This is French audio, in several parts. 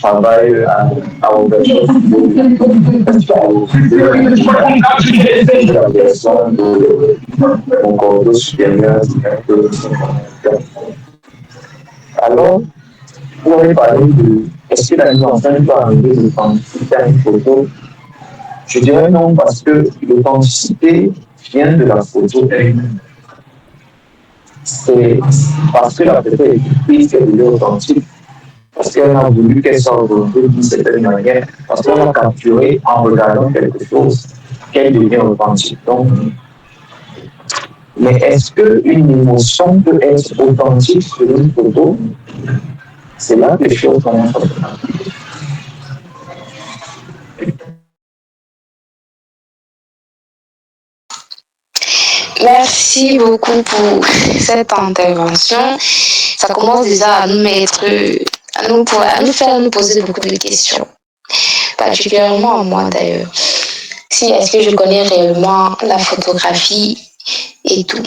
travail à encore supérieur. Alors, vous avez parlé de est-ce que la mise en scène peut arriver de l'authenticité à une photo? Je dirais non, parce que l'authenticité vient de la photo elle-même. C'est parce que la photo est prise qu'elle est authentique, parce qu'elle a voulu qu'elle soit représentée d'une certaine manière, parce qu'on a capturé en regardant quelque chose qu'elle devient authentique. Donc, mais est-ce qu'une émotion peut être authentique sur une photo? C'est là que les choses commencent à se passer. Merci beaucoup pour cette intervention. Ça commence déjà à nous mettre, à nous faire nous poser beaucoup de questions, particulièrement à moi d'ailleurs. Si est-ce que je connais réellement la photographie et tout.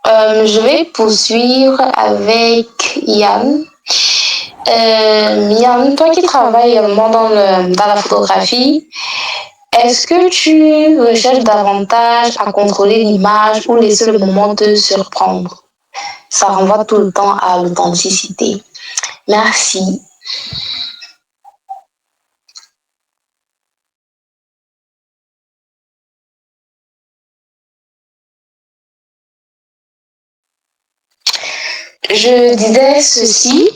Je vais poursuivre avec Yann. Yann, toi qui travailles également dans la photographie, est-ce que tu recherches davantage à contrôler l'image ou laisser le moment te surprendre? Ça renvoie tout le temps à l'authenticité. Merci. Je disais ceci.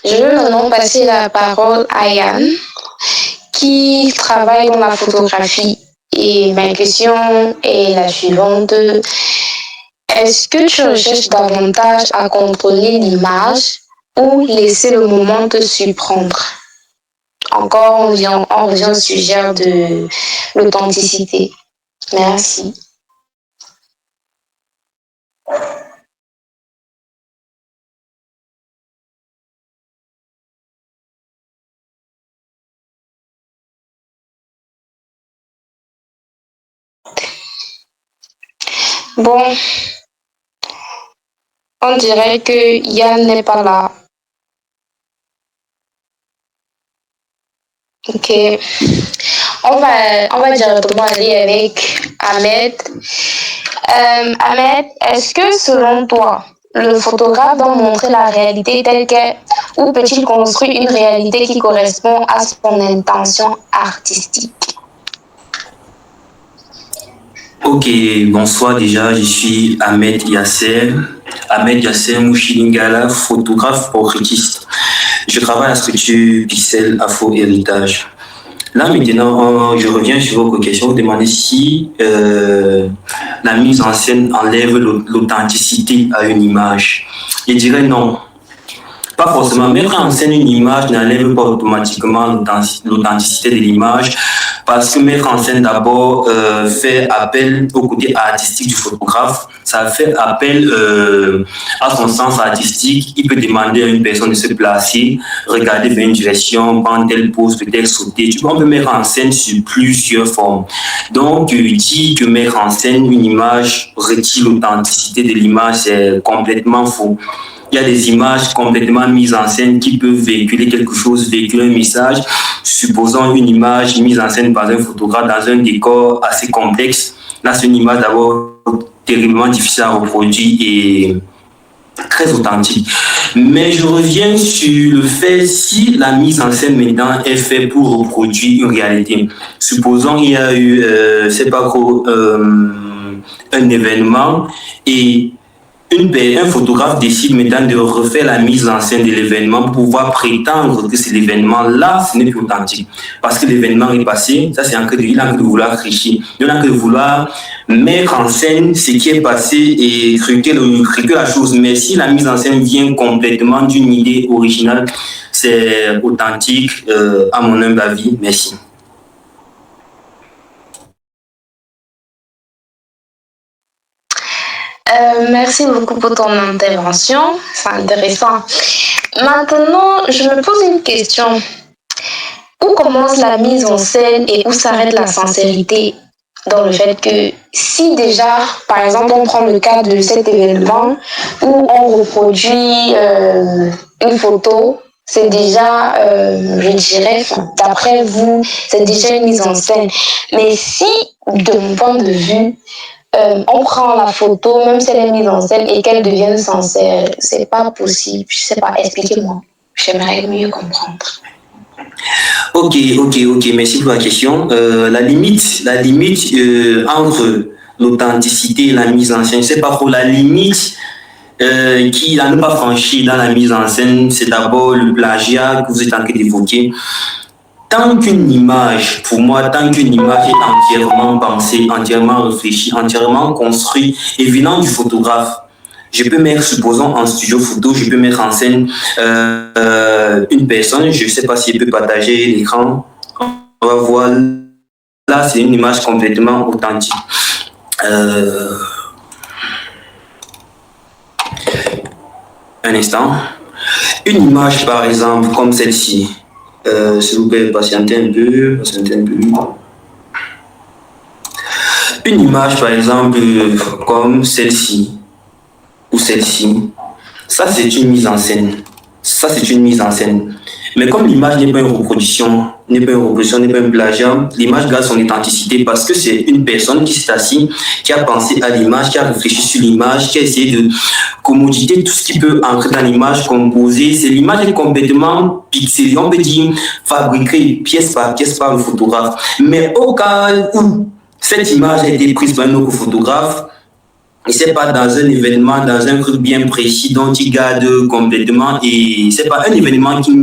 Je veux maintenant passer la parole à Yann, qui travaille dans la photographie. Et ma question est la suivante. Est-ce que tu recherches davantage à contrôler l'image ou laisser le moment te surprendre? Encore, on revient au sujet de l'authenticité. Merci. Bon, on dirait que Yann n'est pas là. Ok. On va directement aller avec Ahmed. Ahmed, est-ce que selon toi, le photographe doit montrer la réalité telle qu'elle ou peut-il construire une réalité qui correspond à son intention artistique? Ok, bonsoir déjà, je suis Ahmed Yasser Mouchilingala, photographe portraitiste. Je travaille à la structure Pixel Afro Héritage. Là maintenant, je reviens sur votre question, vous demandez si la mise en scène enlève l'authenticité à une image. Je dirais non. Pas forcément. Mettre en scène une image n'enlève pas automatiquement l'authenticité de l'image, parce que mettre en scène d'abord fait appel au côté artistique du photographe. Ça fait appel à son sens artistique. Il peut demander à une personne de se placer, regarder vers une direction, prendre telle pose, peut-être sauter. On peut mettre en scène sur plusieurs formes. Donc, dire que mettre en scène une image retire l'authenticité de l'image, c'est complètement faux. Il y a des images complètement mises en scène qui peuvent véhiculer quelque chose, véhiculer un message. Supposons une image mise en scène par un photographe dans un décor assez complexe. Là, c'est une image d'abord terriblement difficile à reproduire et très authentique. Mais je reviens sur le fait si la mise en scène maintenant est faite pour reproduire une réalité. Supposons qu'il y a eu, c'est pas trop, un événement et un photographe décide maintenant de refaire la mise en scène de l'événement pour pouvoir prétendre que c'est l'événement-là, ce n'est plus authentique. Parce que l'événement est passé, ça c'est en que de vouloir tricher. Il en que de vouloir mettre en scène ce qui est passé et truquer la chose. Mais si la mise en scène vient complètement d'une idée originale, c'est authentique, à mon humble avis. Merci. Merci beaucoup pour ton intervention, c'est intéressant. Maintenant, je me pose une question. Où commence la mise en scène et où s'arrête la sincérité? dans le fait que si déjà, par exemple, on prend le cas de cet événement où on reproduit une photo, c'est déjà, je dirais, d'après vous, c'est déjà une mise en scène. Mais si, de mon point de vue, on prend la photo, même si elle est mise en scène et qu'elle devienne sincère, c'est pas possible. Je sais pas, expliquez-moi. J'aimerais mieux comprendre. Ok, merci pour la question. La limite entre l'authenticité et la mise en scène, c'est pas trop la limite qui à ne pas franchir dans la mise en scène, c'est d'abord le plagiat que vous êtes en train d'évoquer. Tant qu'une image, pour moi, tant qu'une image est entièrement pensée, entièrement réfléchie, entièrement construite et venant du photographe, je peux mettre, supposons en studio photo, je peux mettre en scène une personne, je ne sais pas si elle peut partager l'écran. On va voir, là c'est une image complètement authentique. Un instant. Une image par exemple comme celle-ci. S'il vous plaît, patientez un peu. Une image par exemple comme celle-ci ou celle-ci. Ça c'est une mise en scène. Mais comme l'image n'est pas une reproduction, n'est pas un plagiat, l'image garde son authenticité parce que c'est une personne qui s'est assise, qui a pensé à l'image, qui a réfléchi sur l'image, qui a essayé de commoditer tout ce qui peut entrer dans l'image, composer. C'est l'image est complètement pixelée, on peut dire fabriquée pièce par le photographe. Mais au cas où cette image a été prise par un autre photographe, et c'est pas dans un événement, dans un truc bien précis dont il garde complètement, et c'est pas un événement qui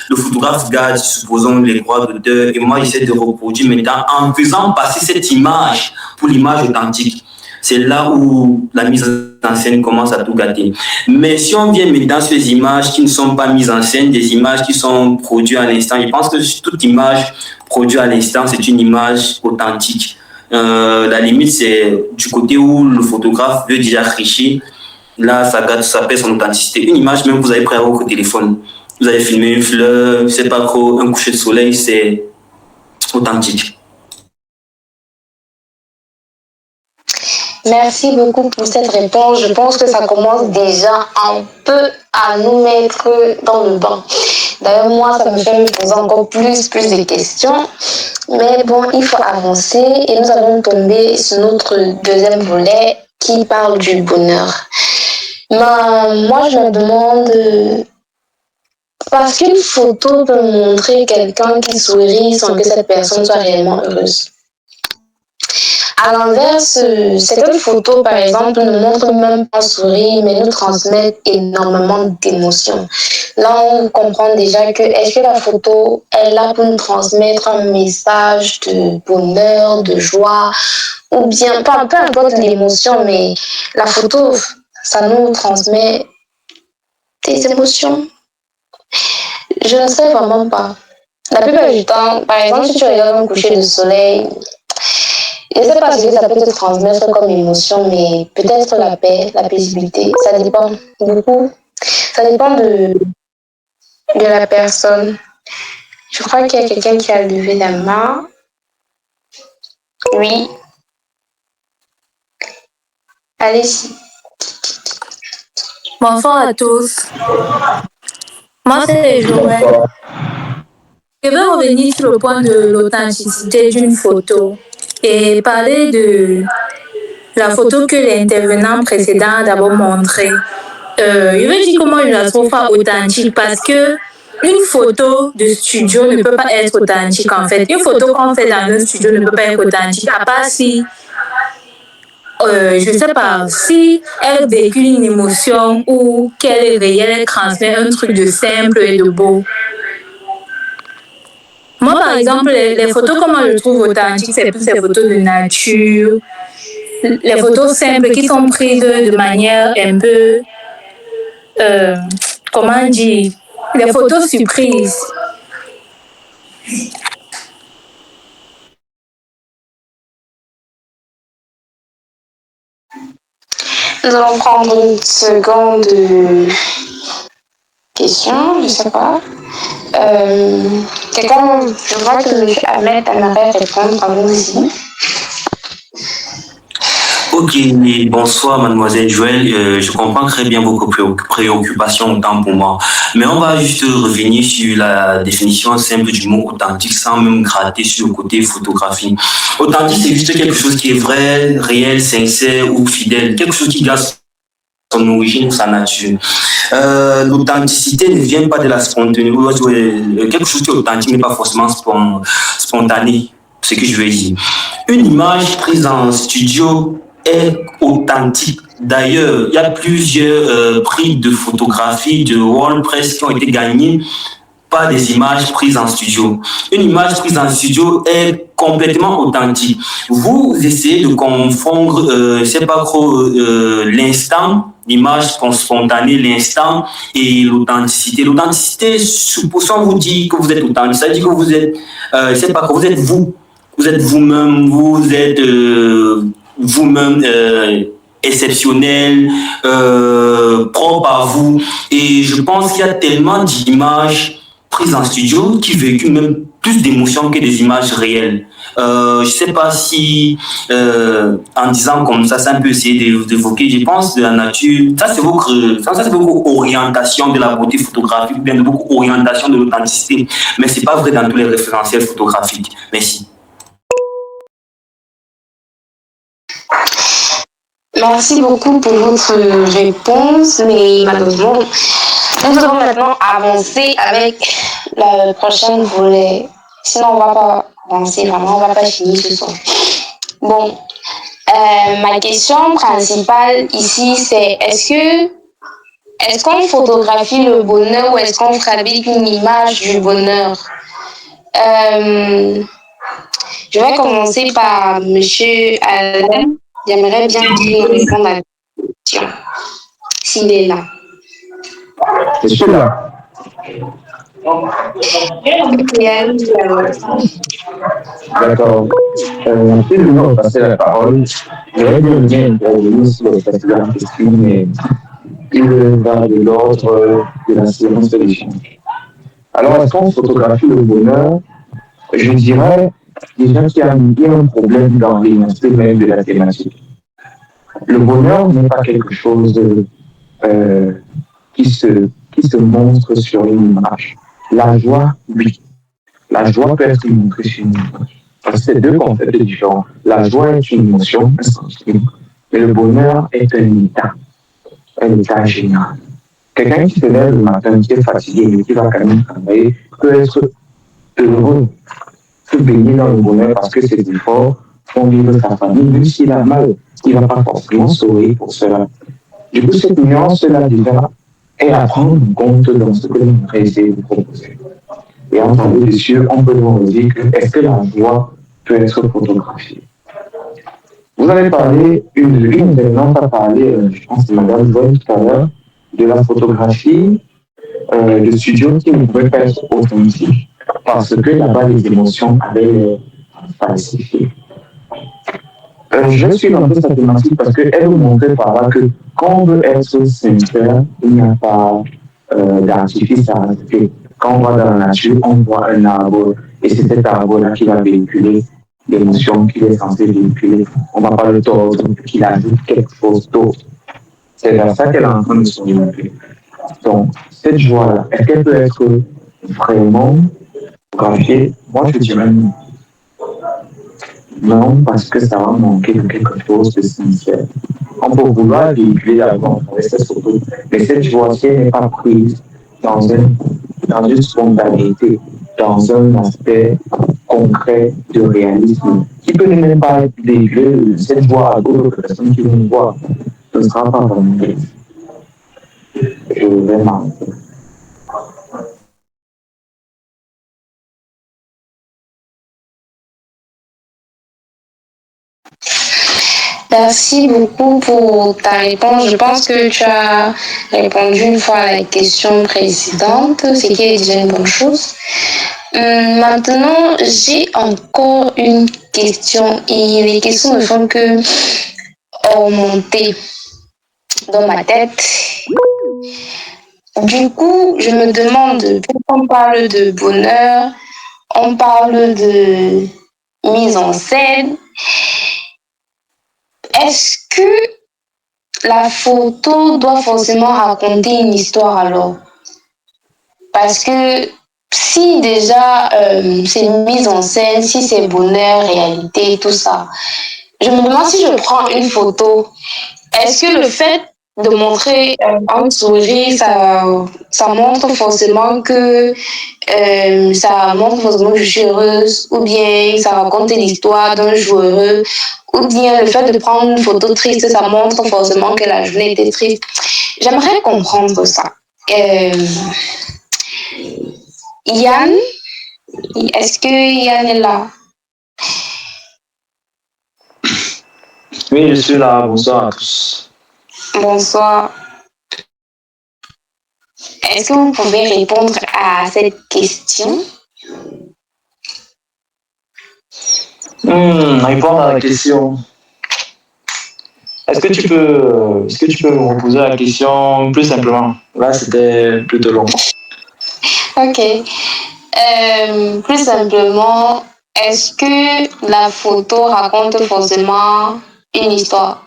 le photographe garde, supposons, les droits d'auteur, et moi j'essaie de reproduire maintenant en faisant passer cette image pour l'image authentique. C'est là où la mise en scène commence à tout gâter. Mais si on vient maintenant sur les images qui ne sont pas mises en scène, des images qui sont produites à l'instant, je pense que toute image produite à l'instant, c'est une image authentique. La limite, c'est du côté où le photographe veut déjà tricher. Là, ça perd son authenticité. Une image, même vous avez pris à votre téléphone. Vous avez filmé une fleur, c'est pas trop un coucher de soleil, c'est authentique. Merci beaucoup pour cette réponse. Je pense que ça commence déjà un peu à nous mettre dans le bain. D'ailleurs, moi, ça me fait me poser encore plus de questions. Mais bon, il faut avancer et nous allons tomber sur notre deuxième volet qui parle du bonheur. Mais moi, je me demande, parce qu'une photo peut montrer quelqu'un qui sourit sans que cette personne soit réellement heureuse. À l'inverse, certaines photos, par exemple, ne montrent même pas sourire, mais nous transmettent énormément d'émotions. Là, on comprend déjà que est-ce que la photo est là pour nous transmettre un message de bonheur, de joie, ou bien, peu importe l'émotion, mais la photo, ça nous transmet des émotions. Je ne sais vraiment pas. La plupart du temps, par exemple, si tu regardes un coucher de soleil, je ne sais pas ce que ça peut te transmettre comme émotion, mais peut-être la paix, la paisibilité, ça dépend beaucoup. Ça dépend de la personne. Je crois qu'il y a quelqu'un qui a levé la main. Oui. Allez-y. Bonsoir à tous. Moi, c'est Joël. Je vais revenir sur le point de l'authenticité d'une photo et parler de la photo que l'intervenant précédent a d'abord montrée. Je vais dire comment je la trouve pas authentique parce que une photo de studio ne peut pas être authentique en fait. Une photo qu'on fait dans un studio ne peut pas être authentique à part si je ne sais pas, si elle véhicule une émotion ou qu'elle est réelle, elle transmet un truc de simple et de beau. Moi, par exemple, les photos, comment je trouve authentiques, c'est plus les photos de nature, les photos simples qui sont prises de manière un peu, comment dire, les photos surprises. Nous allons prendre une seconde question, je ne sais pas. Quelqu'un, je vois que M. Ahmed aimerait répondre à vous aussi. Ok, bonsoir mademoiselle Joël. Je comprends très bien vos préoccupations autant pour moi. Mais on va juste revenir sur la définition simple du mot authentique sans même gratter sur le côté photographie. Authentique, c'est juste quelque chose qui est vrai, réel, sincère ou fidèle. Quelque chose qui garde son origine ou sa nature. L'authenticité ne vient pas de la spontanéité. Quelque chose qui est authentique n'est pas forcément spontané, ce que je veux dire. Une image prise en studio est authentique. D'ailleurs, il y a plusieurs prix de photographie, de WordPress qui ont été gagnés par des images prises en studio. Une image prise en studio est complètement authentique. Vous essayez de confondre, c'est pas trop l'instant, l'image spontanée, l'instant et l'authenticité. L'authenticité, supposons vous dire que vous êtes authentique, ça veut dire que vous êtes, c'est pas que vous êtes vous. Vous êtes vous-même, vous êtes vous-même exceptionnel, propre à vous. Et je pense qu'il y a tellement d'images prises en studio qui véhiculent même plus d'émotions que des images réelles. Je sais pas si en disant comme ça un peu essayer d'évoquer, je pense, de la nature. Ça, c'est beaucoup orientation de la beauté photographique, bien de beaucoup orientation de l'authenticité. Mais c'est pas vrai dans tous les référentiels photographiques. Merci. Merci beaucoup pour votre réponse, mais malheureusement, nous devons maintenant avancer avec le prochain volet. Sinon, on ne va pas avancer vraiment, on ne va pas finir ce soir. Bon, ma question principale ici, c'est est-ce qu'on photographie le bonheur ou est-ce qu'on fabrique une image du bonheur? Je vais commencer par Monsieur Alain. J'aimerais bien qu'il réponde à la question, s'il est là. Je suis là. D'accord. Merci de nous passer la parole. J'aurais bien intervenir sur le précédent question, mais il va de l'ordre de la séance de l'échange. Alors, est-ce qu'on photographie le bonheur? Je dirais déjà qu'il y a un problème dans l'énoncé même de la thématique. Le bonheur n'est pas quelque chose qui se montre sur une image. La joie, oui. La joie peut être montrée sur une image. Parce que c'est deux concepts différents. La joie est une émotion, un sentiment. Mais le bonheur est un état général. Quelqu'un qui se lève le matin, qui est fatigué, mais qui va quand même travailler, peut être heureux, peut baigner dans le bonheur parce que ses efforts font vivre sa famille, même s'il a mal, il ne va pas forcément sourire pour cela. Du coup, cette nuance-là, déjà, est à prendre en compte dans ce que l'on va essayer de proposer. Et en tant que dessus, on peut nous dire que est-ce que la joie peut être photographiée? Vous avez parlé, une des noms a parlé, je pense que Madame Bonne tout à l'heure, de la photographie de studio qui ne pouvait pas être authentique parce que là-bas les émotions avaient falsifié. Je suis dans cette thématique parce qu'elle nous montrait par là que quand on veut être sincère, il n'y a pas d'artifice à rajouter. Quand on va dans la nature, on voit un arbre et c'est cet arbre-là qui va véhiculer l'émotion qu'il est censé véhiculer. On ne va pas le tordre, qu'il ajoute quelque chose d'autre. C'est vers ça qu'elle est en train de s'orienter. Donc, cette joie-là, est-ce qu'elle peut être vraiment graphiée? Moi, je dirais non. Non, parce que ça va manquer de quelque chose de sincère. On peut vouloir véhiculer avant avec cette photo, mais cette joie, si elle n'est pas prise dans une spontanéité, dans un aspect concret de réalisme, qui peut même pas être véhiculé, cette joie à d'autres personnes qui vont voir, ce ne sera pas vraiment. Je vais m'arrêter. Merci beaucoup pour ta réponse. Je pense que tu as répondu une fois à la question précédente, ce qui est déjà une bonne chose. Maintenant, j'ai encore une question et les questions ne font que remonter dans ma tête. Du coup, je me demande, pourquoi on parle de bonheur, on parle de mise en scène. Est-ce que la photo doit forcément raconter une histoire alors? Parce que si déjà c'est mise en scène, si c'est bonheur, réalité, tout ça, je me demande si je prends une photo, est-ce que le fait de montrer un sourire, ça montre forcément que ça montre forcément que je suis heureuse, ou bien ça raconte l'histoire d'un jour heureux, ou bien le fait de prendre une photo triste, ça montre forcément que la journée était triste. J'aimerais comprendre ça. Yann, est-ce que Yann est là? Oui, je suis là. Bonsoir à tous. Bonsoir. Est-ce que vous pouvez répondre à cette question? Répondre à la question. Est-ce que tu peux me reposer la question plus simplement? Là, c'était plutôt long. Ok. Plus simplement, est-ce que la photo raconte forcément une histoire?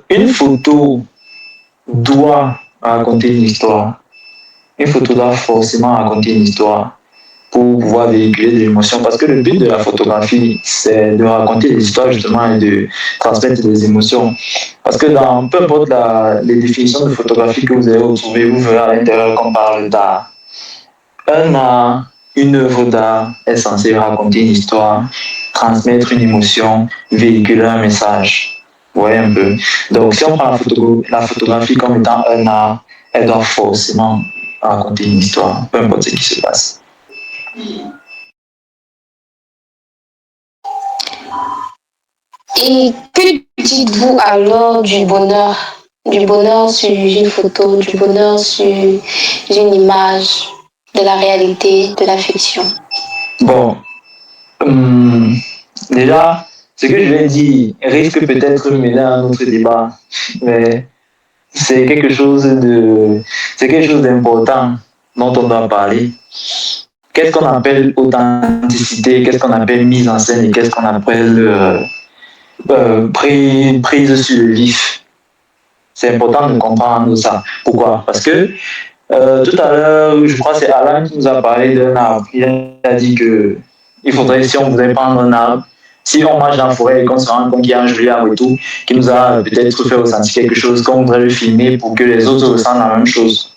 Une photo doit raconter une histoire. Une photo doit forcément raconter une histoire pour pouvoir véhiculer des émotions. Parce que le but de la photographie, c'est de raconter des histoires justement et de transmettre des émotions. Parce que dans peu importe les définitions de photographie que vous allez retrouver, vous verrez à l'intérieur qu'on parle d'art. Un art, une œuvre d'art est censée raconter une histoire, transmettre une émotion, véhiculer un message. Vous voyez un peu. Donc si on prend la photographie comme étant un art, elle doit forcément raconter une histoire, peu importe ce qui se passe. Et que dites-vous alors du bonheur? Du bonheur sur une photo, du bonheur sur une image, de la réalité, de la fiction? Bon, déjà, ce que je vais dire risque peut-être de mener à un autre débat, mais c'est quelque chose d'important dont on doit parler. Qu'est-ce qu'on appelle authenticité, qu'est-ce qu'on appelle mise en scène et qu'est-ce qu'on appelle prise sur le vif. C'est important de comprendre ça. Pourquoi? Parce que tout à l'heure, je crois que c'est Alan qui nous a parlé d'un arbre. Il a dit que il faudrait, si on voudrait prendre un arbre, si on marche dans la forêt et qu'on se rend compte qu'il y a un joli arbre et tout, qui nous a peut-être fait ressentir quelque chose, qu'on voudrait le filmer pour que les autres ressentent la même chose.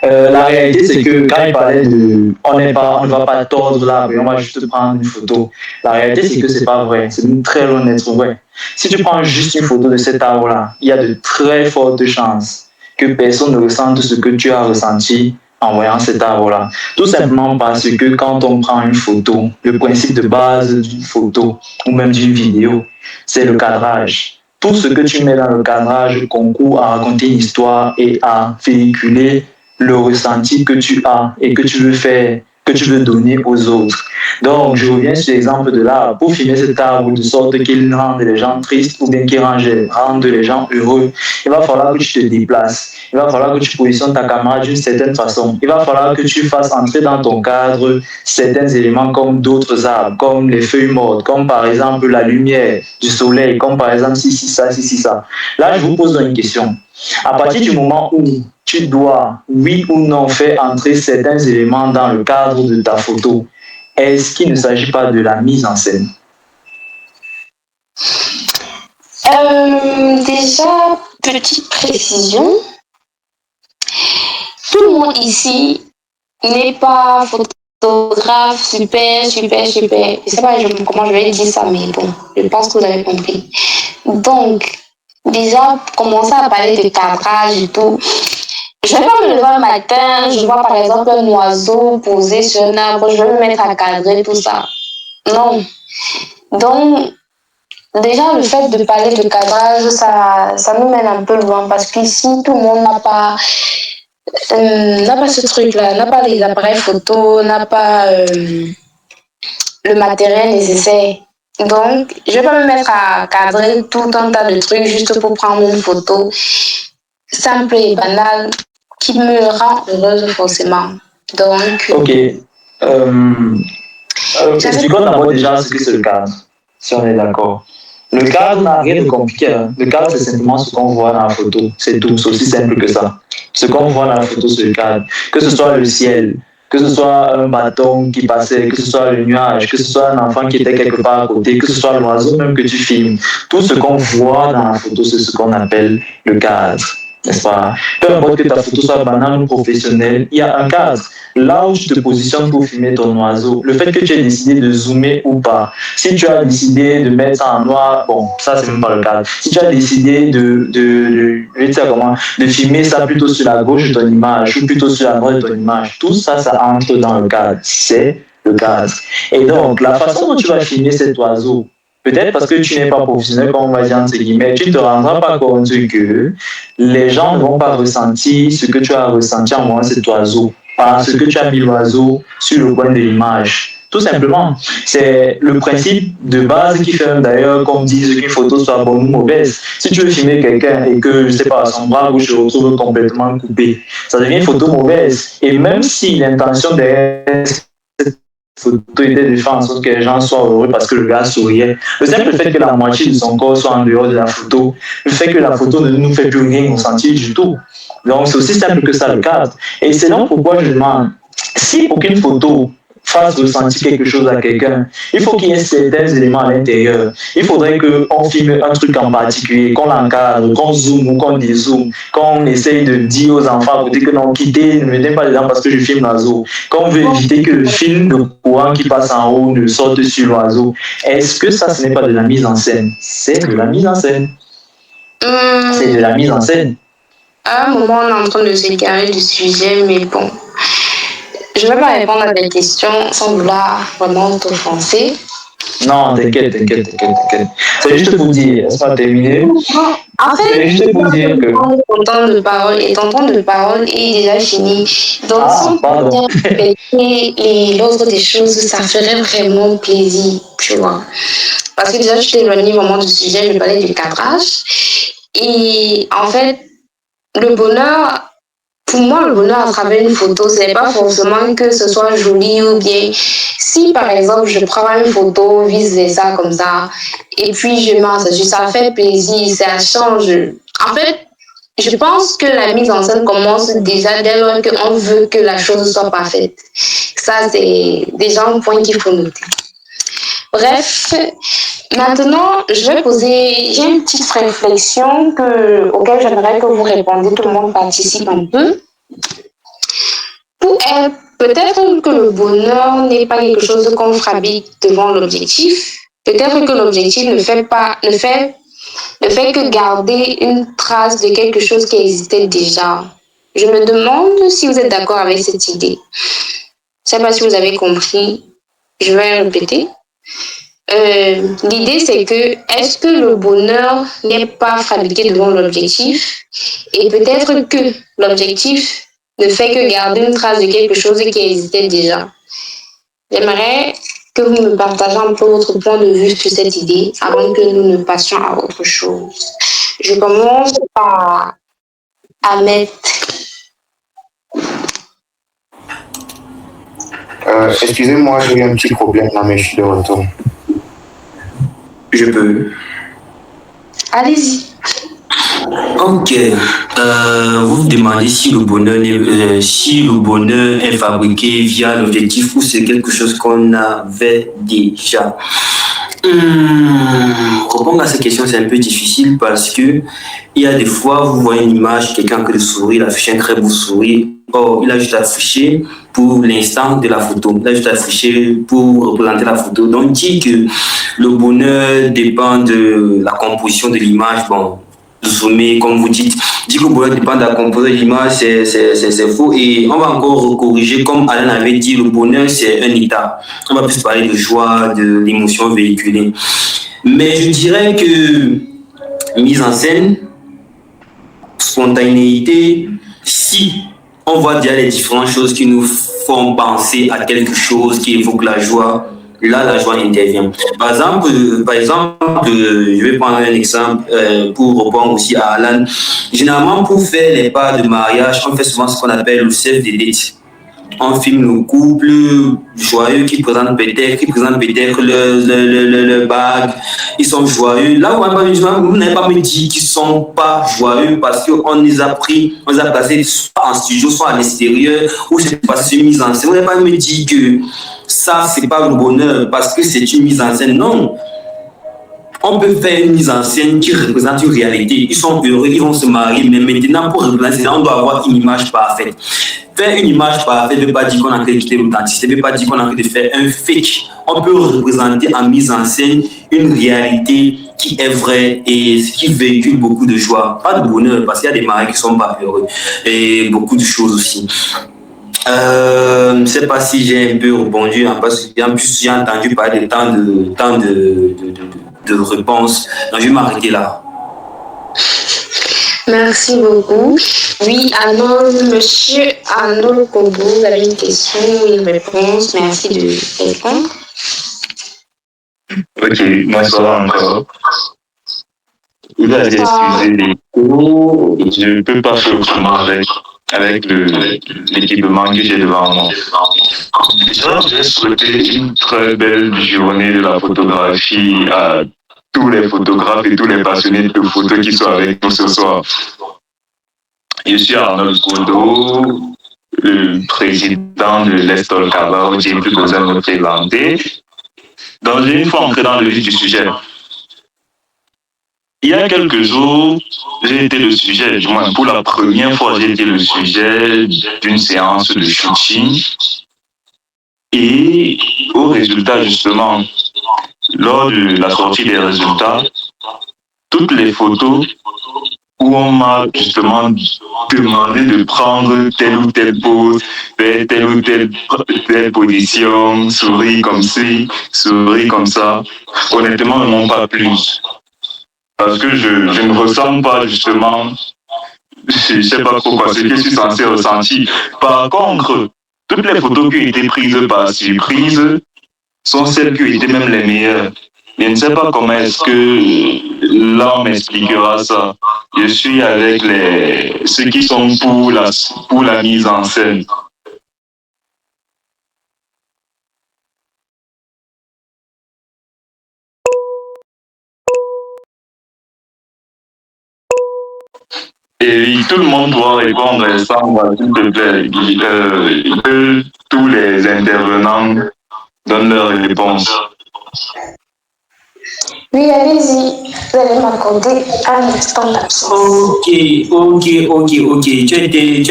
La réalité, c'est que quand il parlait de on ne va pas tordre l'arbre et on va juste prendre une photo, la réalité, c'est que c'est pas vrai. C'est très loin d'être vrai. Si tu prends juste une photo de cet arbre-là, il y a de très fortes chances que personne ne ressente ce que tu as ressenti en voyant cet arbre-là. Tout simplement parce que quand on prend une photo, le principe de base d'une photo ou même d'une vidéo, c'est le cadrage. Tout ce que tu mets dans le cadrage concourt à raconter une histoire et à véhiculer le ressenti que tu as et que tu veux faire, que tu veux donner aux autres. Donc, je reviens sur l'exemple de l'arbre. Pour filmer cet arbre de sorte qu'il rende les gens tristes ou bien qu'il rende les gens heureux, il va falloir que tu te déplaces. Il va falloir que tu positionnes ta caméra d'une certaine façon. Il va falloir que tu fasses entrer dans ton cadre certains éléments comme d'autres arbres, comme les feuilles mortes, comme par exemple la lumière du soleil, comme par exemple si ça. Là, je vous pose une question. À partir du moment où tu dois, oui ou non, faire entrer certains éléments dans le cadre de ta photo, est-ce qu'il ne s'agit pas de la mise en scène? Déjà, petite précision, tout le monde ici n'est pas photographe super. Je sais pas comment je vais dire ça, mais bon, je pense que vous avez compris. Donc, déjà, commencer à parler de cadrage et tout. Je vais pas me lever un matin, je vois par exemple un oiseau posé sur un arbre, je vais me mettre à cadrer tout ça. Non. Donc, déjà, le fait de parler de cadrage, ça nous mène un peu loin parce qu'ici, tout le monde n'a pas ce truc-là, n'a pas les appareils photo, n'a pas le matériel nécessaire. Donc, je vais pas me mettre à cadrer tout un tas de trucs juste pour prendre une photo simple et banale qui me rend heureuse forcément. Donc, ok. Expliquons d'abord déjà ce que c'est le cadre. si on est d'accord. Le cadre n'a rien de compliqué. Hein. Le cadre, c'est simplement ce qu'on voit dans la photo. C'est tout, c'est aussi simple que ça. Ce qu'on voit dans la photo, c'est le cadre. Que ce soit le ciel, que ce soit un bâton qui passait, que ce soit le nuage, que ce soit un enfant qui était quelque part à côté, que ce soit l'oiseau même que tu filmes. Tout ce qu'on voit dans la photo, c'est ce qu'on appelle le cadre. N'est-ce pas? Peu importe que ta photo soit banale ou professionnelle, il y a un cadre. Là où tu te positionnes pour filmer ton oiseau, le fait que tu aies décidé de zoomer ou pas, si tu as décidé de mettre ça en noir, bon, ça c'est même pas le cadre. Si tu as décidé de filmer ça plutôt sur la gauche de ton image ou plutôt sur la droite de ton image, tout ça, ça entre dans le cadre. C'est le cadre. Et donc, la façon dont tu vas filmer cet oiseau, peut-être parce que tu n'es pas professionnel, comme on va dire entre guillemets, tu ne te rendras pas compte que les gens ne vont pas ressentir ce que tu as ressenti en voyant cet oiseau, parce que tu as mis l'oiseau sur le coin de l'image. Tout simplement, c'est le principe de base qui fait d'ailleurs qu'on dise qu'une photo soit bonne ou mauvaise. Si tu veux filmer quelqu'un et que, je sais pas, son bras gauche se retrouve complètement coupé, ça devient une photo mauvaise. Et même si l'intention derrière photo était de faire en sorte que les gens soient heureux parce que le gars souriait. Le simple fait que la moitié de son corps soit en dehors de la photo, le fait que la photo ne nous fait plus rien ressentir du tout. Donc c'est aussi simple que ça le cadre. Et c'est donc pourquoi je demande, si pour qu'une photo fasse ressentir quelque chose à quelqu'un, il faut qu'il y ait certains éléments à l'intérieur. Il faudrait qu'on filme un truc en particulier, qu'on l'encadre, qu'on zoome ou qu'on dézoome, qu'on essaye de dire aux enfants à côté que non, quittez, ne mettez pas dedans parce que je filme l'oiseau. Qu'on veut éviter que le film, le courant qui passe en haut ne sorte sur l'oiseau. Est-ce que ça, ce n'est pas de la mise en scène? C'est de la mise en scène. C'est de la mise en scène. À un moment, on est en train de s'égarer du sujet, mais bon. Je ne vais pas répondre à tes questions sans vouloir vraiment t'offenser. Non, t'inquiète. C'est juste pour dire, c'est pas terminé. En fait, c'est juste pour dire que ton temps de parole est déjà fini. Donc, si on peut répéter l'ordre des choses, ça ferait vraiment plaisir, tu vois. Parce que déjà, je t'ai éloigné vraiment du sujet, je parlais du cadrage. Et en fait, le bonheur, pour moi, le bonheur à travers une photo, ce n'est pas forcément que ce soit joli ou bien. Si, par exemple, je prends une photo, vice-versa, comme ça, et puis je mets ça fait plaisir, ça change. En fait, je pense que la mise en scène commence déjà dès lors qu'on veut que la chose soit parfaite. Ça, c'est déjà un point qu'il faut noter. Bref, maintenant, j'ai une petite réflexion auquel j'aimerais que vous répondiez, tout le monde participe un peu. Peut-être que le bonheur n'est pas quelque chose qu'on fabrique devant l'objectif. Peut-être que l'objectif ne fait que garder une trace de quelque chose qui existait déjà. Je me demande si vous êtes d'accord avec cette idée. Je ne sais pas si vous avez compris. Je vais répéter. L'idée, c'est que est-ce que le bonheur n'est pas fabriqué devant l'objectif et peut-être que l'objectif ne fait que garder une trace de quelque chose qui existait déjà. J'aimerais que vous me partagez un peu votre point de vue sur cette idée avant que nous ne passions à autre chose. Je commence par Ahmed. Excusez-moi, j'ai eu un petit problème là, mais je suis de retour. Je peux. Allez-y. Ok. Vous vous demandez si le bonheur est fabriqué via l'objectif ou c'est quelque chose qu'on avait déjà. Répondre à cette question, c'est un peu difficile parce que il y a des fois, vous voyez une image, quelqu'un qui sourit, il affiche un très beau sourire. Or, il a juste affiché pour l'instant de la photo. Il a juste affiché pour représenter la photo. Donc, dit que le bonheur dépend de la composition de l'image. Bon, zoomer, comme vous dites, dit que le bonheur dépend de la composition de l'image, c'est faux. Et on va encore corriger, comme Alain avait dit, le bonheur, c'est un état. On va plus parler de joie, de l'émotion véhiculée. Mais je dirais que mise en scène, spontanéité, si on voit déjà les différentes choses qui nous font penser à quelque chose qui évoque la joie, là, la joie intervient. Par exemple, je vais prendre un exemple pour répondre aussi à Alan. Généralement, pour faire les pas de mariage, on fait souvent ce qu'on appelle le save the date. on filme le couple joyeux qui présente peut-être le bague, ils sont joyeux. Là, vous n'avez pas me dit qu'ils ne sont pas joyeux parce qu'on les a pris, on les a placés soit en studio, soit à l'extérieur, ou c'est passé une mise en scène. Vous n'avez pas me dit que ça, c'est pas le bonheur parce que c'est une mise en scène. Non. On peut faire une mise en scène qui représente une réalité. Ils sont heureux, ils vont se marier, mais maintenant, pour représenter ça, on doit avoir une image parfaite. Faire une image parfaite ne veut pas dire qu'on a envie de quitter l'authenticité, ne veut pas dire qu'on a envie de faire un fake. On peut représenter en mise en scène une réalité qui est vraie et qui véhicule beaucoup de joie. Pas de bonheur, parce qu'il y a des maris qui ne sont pas heureux. Et beaucoup de choses aussi. Je ne sais pas si j'ai un peu répondu, parce qu'en plus j'ai entendu parler de temps de réponse. Donc je vais m'arrêter là. Merci beaucoup. Oui, alors, monsieur Arnaud Kobo, vous avez une question, une réponse. Merci de répondre. Ok, bonsoir encore. Vous allez excuser les cours, je ne peux pas faire autrement avec l'équipement que j'ai devant moi. J'ai souhaité une très belle journée de la photographie à tous les photographes et tous les passionnés de photos qui sont avec nous ce soir. Je suis Arnaud Kodo, le président de l'Estol Cabao, j'ai plus besoin de me présenter. Donc, j'ai une fois entré dans le vif du sujet. Il y a quelques jours, j'ai été le sujet, du moins pour la première fois, j'ai été le sujet d'une séance de shooting. Et au résultat, justement, lors de la sortie des résultats, toutes les photos où on m'a justement demandé de prendre telle ou telle pose, faire telle ou telle position, sourire comme ci, sourire comme ça, honnêtement, ne m'ont pas plu. Parce que je ne ressens pas justement, je ne sais pas pourquoi, ce que je suis censé ressentir. Par contre, toutes les photos qui ont été prises par surprise sont celles qui ont été même les meilleures. Je ne sais pas comment est-ce que l'homme m'expliquera ça. Je suis avec ceux qui sont pour la mise en scène. Et oui, tout le monde doit répondre ensemble, s'il te plaît. Que tous les intervenants donnent leurs réponses. Oui, allez-y. Vous allez m'accorder un instant d'absence. Ok. Tu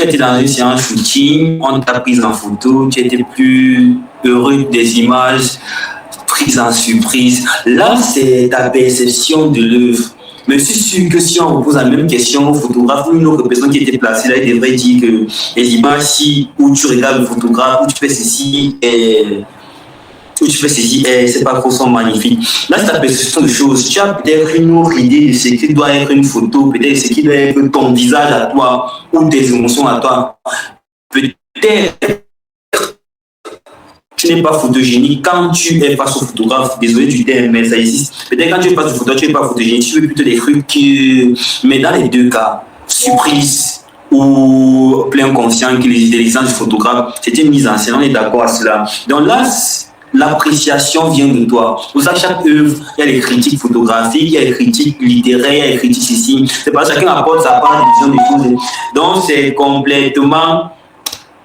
étais dans une séance shooting, on t'a prise en photo, tu étais plus heureux des images prises en surprise. Là, c'est ta perception de l'œuvre. Mais je suis sûr que si on vous pose la même question au photographe ou une autre personne qui était placée là, il devrait dire que les images où tu regardes le photographe, où tu fais ceci, c'est pas trop sont magnifiques. Là, c'est ta perception de choses. Tu as peut-être une autre idée de ce qui doit être une photo, peut-être ce qui doit être ton visage à toi ou tes émotions à toi. Peut-être tu n'es pas photogénique quand tu es face au photographe. Désolé du terme, mais ça existe. Peut-être quand tu es face au photographe, tu n'es pas photogénique. Tu veux plutôt des trucs qui. Mais dans les deux cas, surprise ou plein conscient que l'existence du photographe, c'était une mise en scène. On est d'accord à cela. Donc là, l'appréciation vient de toi. Pour ça, chaque œuvre, il y a les critiques photographiques, il y a les critiques littéraires, il y a les critiques ici. C'est pas chacun apporte sa part de vision des choses. Donc c'est complètement.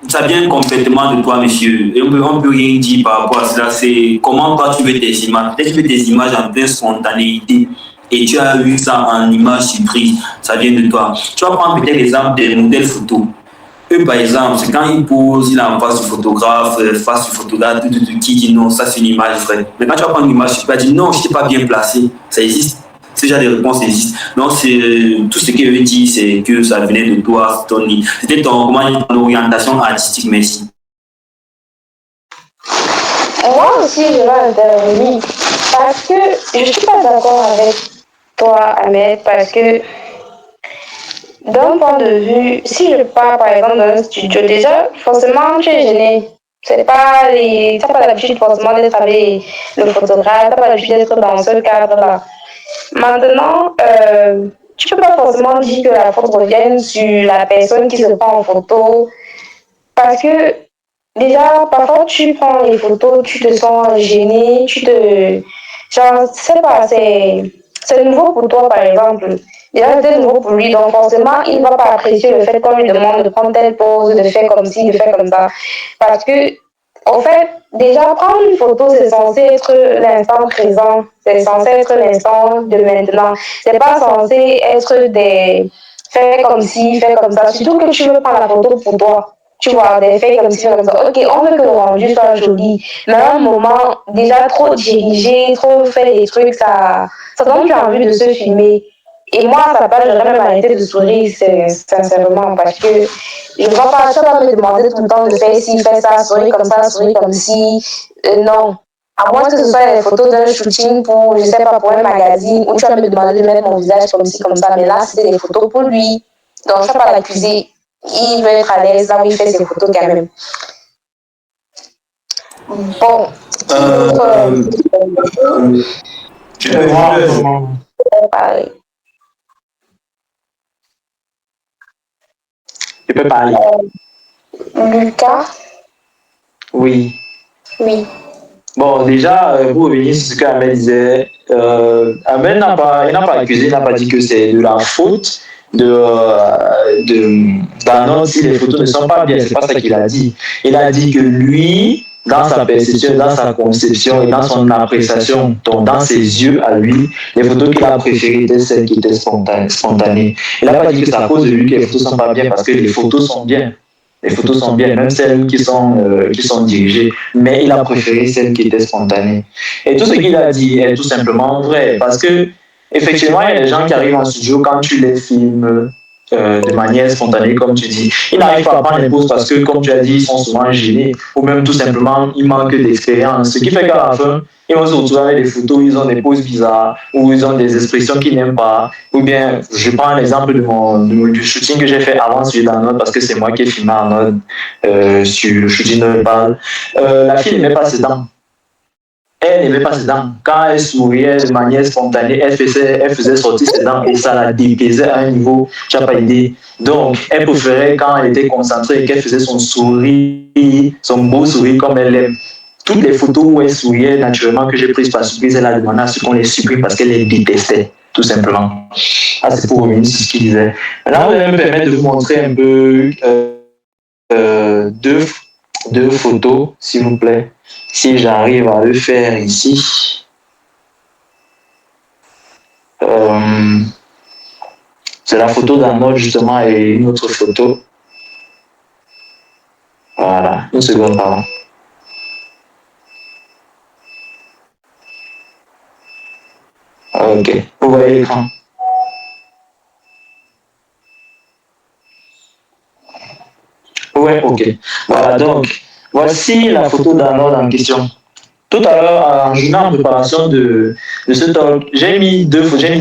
Ça vient complètement de toi, monsieur. Et on peut rien dire par rapport à cela. C'est comment toi tu veux tes images. Peut-être que tu veux tes images en pleine spontanéité et tu as eu ça en image surprise. Ça vient de toi. Tu vas prendre peut-être l'exemple des modèles photos. Eux, par exemple, c'est quand ils posent, il est en face du photographe, qui dit non, ça c'est une image vraie. Mais quand tu vas prendre une image, tu vas dire non, je n'étais pas bien placé. Ça existe. Ce genre de réponses existent. Donc, tout ce qu'il veut dire, c'est que ça venait de toi, c'était ton orientation artistique. Merci. Moi aussi, je vais intervenir parce que je ne suis pas d'accord avec toi, Ahmed, parce que d'un point de vue, si je pars par exemple dans un studio, déjà, forcément, tu es gêné. Tu n'as pas l'habitude forcément d'être avec le photographe, tu n'as pas l'habitude d'être dans ce cadre-là. Maintenant, tu ne peux pas forcément dire que la faute revienne sur la personne qui se prend en photo parce que déjà, parfois tu prends les photos, tu te sens gêné, genre, je sais pas, c'est nouveau pour toi, par exemple. Déjà, c'est nouveau pour lui, donc forcément, il ne va pas apprécier le fait qu'on lui demande de prendre telle pose, de faire comme ci, de faire comme ça. Parce que, en fait, déjà, prendre une photo, c'est censé être l'instant présent, c'est censé être l'instant de maintenant. C'est pas censé être des faire comme ci, faire comme ça. Surtout que tu veux prendre la photo pour toi. Tu vois, des faits comme ci, comme ça. Ok, on veut que le rendu soit joli. Mais à un moment, déjà trop dirigé, trop fait des trucs, ça donne plus envie de se filmer. Et moi, ça passe, j'aurais même arrêté de sourire, sincèrement, parce que je ne vois pas, tu vas me demander tout le temps de faire ci, faire ça, sourire comme ci. Non. À moins que ce soit des photos d'un shooting pour, je sais pas, pour un magazine, où tu vas me demander de mettre mon visage comme ci, comme ça. Mais là, c'était des photos pour lui. Donc, je ne peux pas l'accuser. Il veut être à l'aise là où il fait ses photos quand même. Bon. Tu peux voir comment. Tu peux parler. Lucas? Oui. Oui. Bon, déjà, pour revenir sur ce qu'Ahmed disait, Ahmed n'a pas accusé, il n'a pas dit que c'est de la faute d'Arnold si les photos ne sont pas bien. C'est pas ça qu'il a dit. Il a dit que lui, dans sa perception, dans sa conception et dans son appréciation, donc dans ses yeux à lui, les photos qu'il a préférées étaient celles qui étaient spontanées. Il n'a pas dit que c'est à cause de lui que les photos ne sont pas bien, parce que les photos sont bien. Les photos sont bien, même celles qui sont dirigées, mais il a préféré celles qui étaient spontanées. Et tout ce qu'il a dit est tout simplement vrai, parce que effectivement, il y a des gens qui arrivent en studio quand tu les filmes de manière spontanée, comme tu dis. Ils n'arrivent pas à prendre les pauses parce que, comme tu as dit, ils sont souvent gênés, ou même tout simplement, ils manquent d'expérience. Ce qui fait qu'à la fin, ils vont se retrouver avec des photos, ils ont des poses bizarres, ou ils ont des expressions qu'ils n'aiment pas. Ou bien, je prends l'exemple du shooting que j'ai fait avant celui d'Arnold, parce que c'est moi qui ai filmé Arnold sur le shooting de Nepal. La fille n'aimait pas ses dents. Elle n'aimait pas ses dents. Quand elle souriait de manière spontanée, elle faisait sortir ses dents et ça la déplaisait à un niveau, tu n'as pas idée. Donc, elle préférait quand elle était concentrée et qu'elle faisait son sourire, son beau sourire comme elle aime. Toutes les photos où elle souriait naturellement que j'ai prises par surprise, elle a demandé à ce qu'on les supprime parce qu'elle les détestait, tout simplement. Ah, c'est pour revenir sur ce qu'il disait. Maintenant, je vais me permettre de vous montrer un peu deux photos, s'il vous plaît. Si j'arrive à le faire ici. C'est la photo d'Arnold justement et une autre photo. Voilà, une seconde, pardon. Ok, vous voyez l'écran. Ouais, ok. Voilà, donc, voici la photo d'Arnold en question. Tout à l'heure, en journée en préparation de ce talk, j'ai mis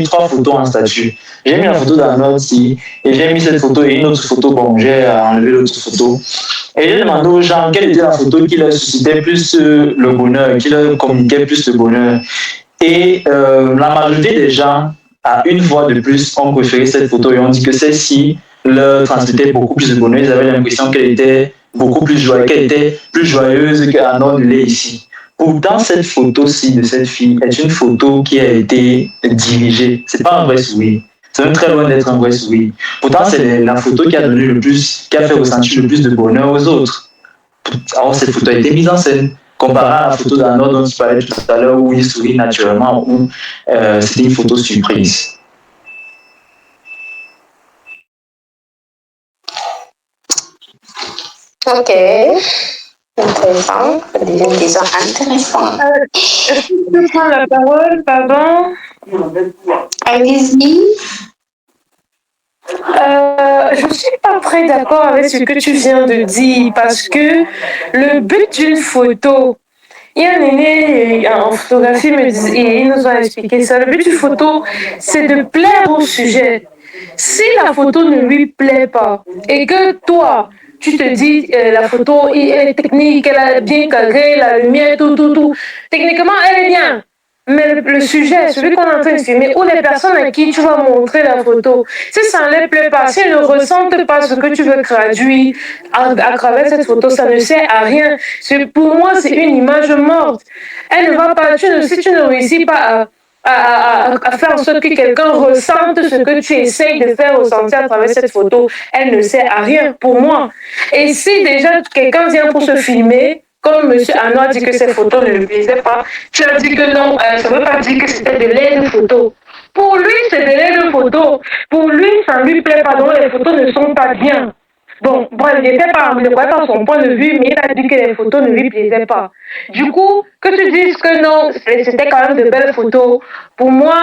trois photos en statut. J'ai mis la photo d'Arnold ici, et j'ai mis cette photo et une autre photo. Bon, j'ai enlevé l'autre photo. Et j'ai demandé aux gens quelle était la photo qui leur suscitait plus le bonheur, qui leur communiquait plus le bonheur. Et la majorité des gens, à une fois de plus, ont préféré cette photo et ont dit que celle-ci leur transmettait beaucoup plus de bonheur. Ils avaient l'impression qu'elle était beaucoup plus joyeuse, qu'elle était plus joyeuse qu'Arnold l'est ici. Pourtant, cette photo-ci de cette fille est une photo qui a été dirigée. C'est pas un vrai sourire. C'est même très loin d'être un vrai sourire. Pourtant, c'est la photo qui a donné le plus, qui a fait ressentir le plus de bonheur aux autres. Alors, cette photo a été mise en scène. Comparé à la photo d'Arnaud dont tu parlais tout à l'heure où il sourit naturellement, où c'était une photo surprise. Ok. Intéressant. Déjà une question intéressante. Est-ce que tu peux prendre la parole, pardon? Allez-y. Je ne suis pas très d'accord avec ce que tu viens de dire parce que le but d'une photo, il y a un aîné en photographie et il nous a expliqué ça. Le but d'une photo, c'est de plaire au sujet. Si la photo ne lui plaît pas et que toi, tu te dis la photo est technique, elle est bien cadrée, la lumière, tout. Techniquement, elle est bien. mais le sujet, celui qu'on est en train de filmer, ou les personnes à qui tu vas montrer la photo, si ça ne les plaît pas, si elles ne ressentent pas ce que tu veux traduire à travers cette photo, ça ne sert à rien. Pour moi, c'est une image morte. Elle ne va pas, si tu ne réussis pas à faire en sorte que quelqu'un ressente ce que tu essayes de faire ressentir à travers cette photo, elle ne sert à rien pour moi. Et si déjà quelqu'un vient pour se filmer, comme M. Arnaud a dit que ces photos ne lui plaisaient pas, tu as dit que non, ça ne veut pas dire que c'était de l'aide photo. Pour lui, c'est de l'aide photo. Pour lui, ça ne lui plaît pas, donc les photos ne sont pas bien. Bon, il ne croyait pas son point de vue, mais il a dit que les photos ne lui plaisaient pas. Du coup, que tu dises que non, c'était quand même de belles photos, pour moi,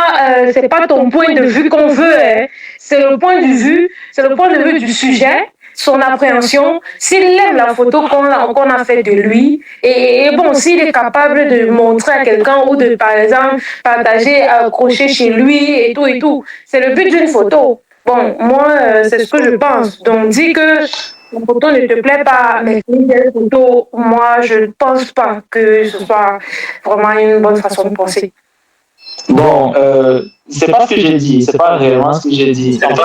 c'est pas ton point de vue qu'on veut, hein. C'est le point de vue du sujet, son appréhension, s'il aime la photo qu'on a fait de lui, et bon, s'il est capable de montrer à quelqu'un ou de, par exemple, partager, accrocher chez lui et tout. C'est le but d'une photo. Bon, moi, c'est ce que je pense. Donc, dis que la photo ne te plaît pas, mais une belle photo, moi, je ne pense pas que ce soit vraiment une bonne façon de penser. Bon, c'est pas ce que j'ai dit, c'est pas réellement ce que j'ai dit. C'est pas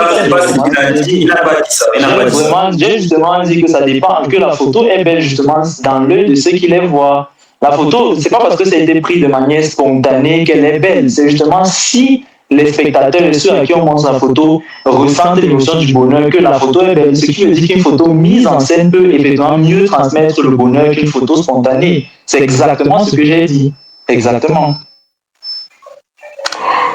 ce qu'il a dit, il n'a pas dit ça. J'ai justement dit que ça dépend, que la photo est belle justement dans l'œil de ceux qui les voient. La photo, c'est pas parce que ça a été pris de manière spontanée qu'elle est belle, c'est justement si les spectateurs et ceux à qui on montre la photo ressentent l'émotion du bonheur que la photo est belle. Ce qui veut dire qu'une photo mise en scène peut effectivement mieux transmettre le bonheur qu'une photo spontanée. C'est exactement ce que j'ai dit. Exactement.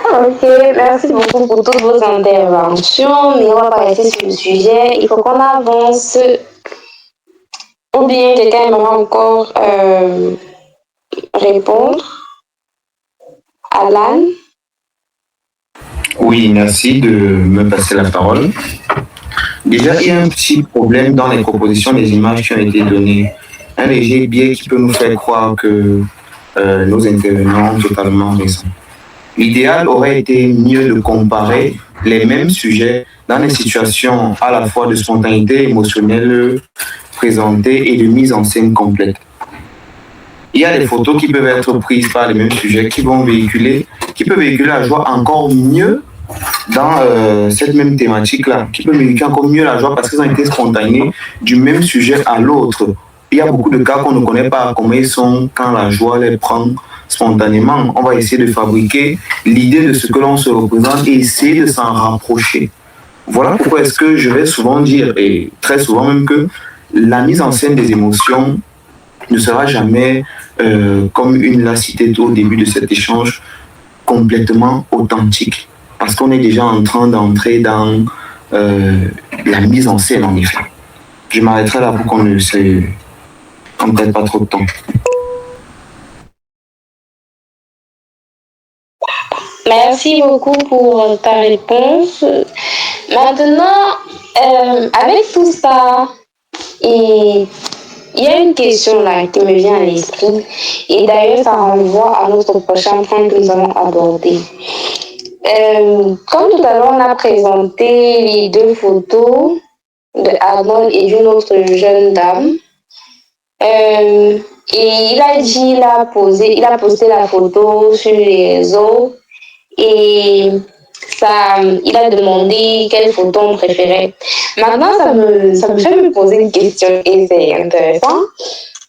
Ok, merci beaucoup pour toutes vos interventions, mais on va pas rester sur le sujet. Il faut qu'on avance. Ou bien quelqu'un aimerait encore répondre. Alan? Oui, merci de me passer la parole. Déjà, il y a un petit problème dans les propositions des images qui ont été données. Un léger biais qui peut nous faire croire que nos intervenants sont totalement raison. L'idéal aurait été mieux de comparer les mêmes sujets dans des situations à la fois de spontanéité émotionnelle présentée et de mise en scène complète. Il y a des photos qui peuvent être prises par les mêmes sujets qui peuvent véhiculer la joie encore mieux dans cette même thématique-là, qui peut véhiculer encore mieux la joie parce qu'ils ont été spontanés du même sujet à l'autre. Il y a beaucoup de cas qu'on ne connaît pas comment ils sont quand la joie les prend spontanément. On va essayer de fabriquer l'idée de ce que l'on se représente et essayer de s'en rapprocher. Voilà pourquoi est-ce que je vais souvent dire, et très souvent même, que la mise en scène des émotions ne sera jamais, comme une l'a cité au début de cet échange, complètement authentique. Parce qu'on est déjà en train d'entrer dans la mise en scène, en effet. Je m'arrêterai là pour qu'on ne perde pas trop de temps. Merci beaucoup pour ta réponse. Maintenant, avec tout ça, il y a une question là qui me vient à l'esprit. Et d'ailleurs, ça renvoie à notre prochain point que nous allons aborder. Comme tout à l'heure, on a présenté les deux photos de Arnold et d'une autre jeune dame. Et il a posté la photo sur les réseaux et il a demandé quelle photo on préférait. Maintenant, ça me fait me poser une question et c'est intéressant.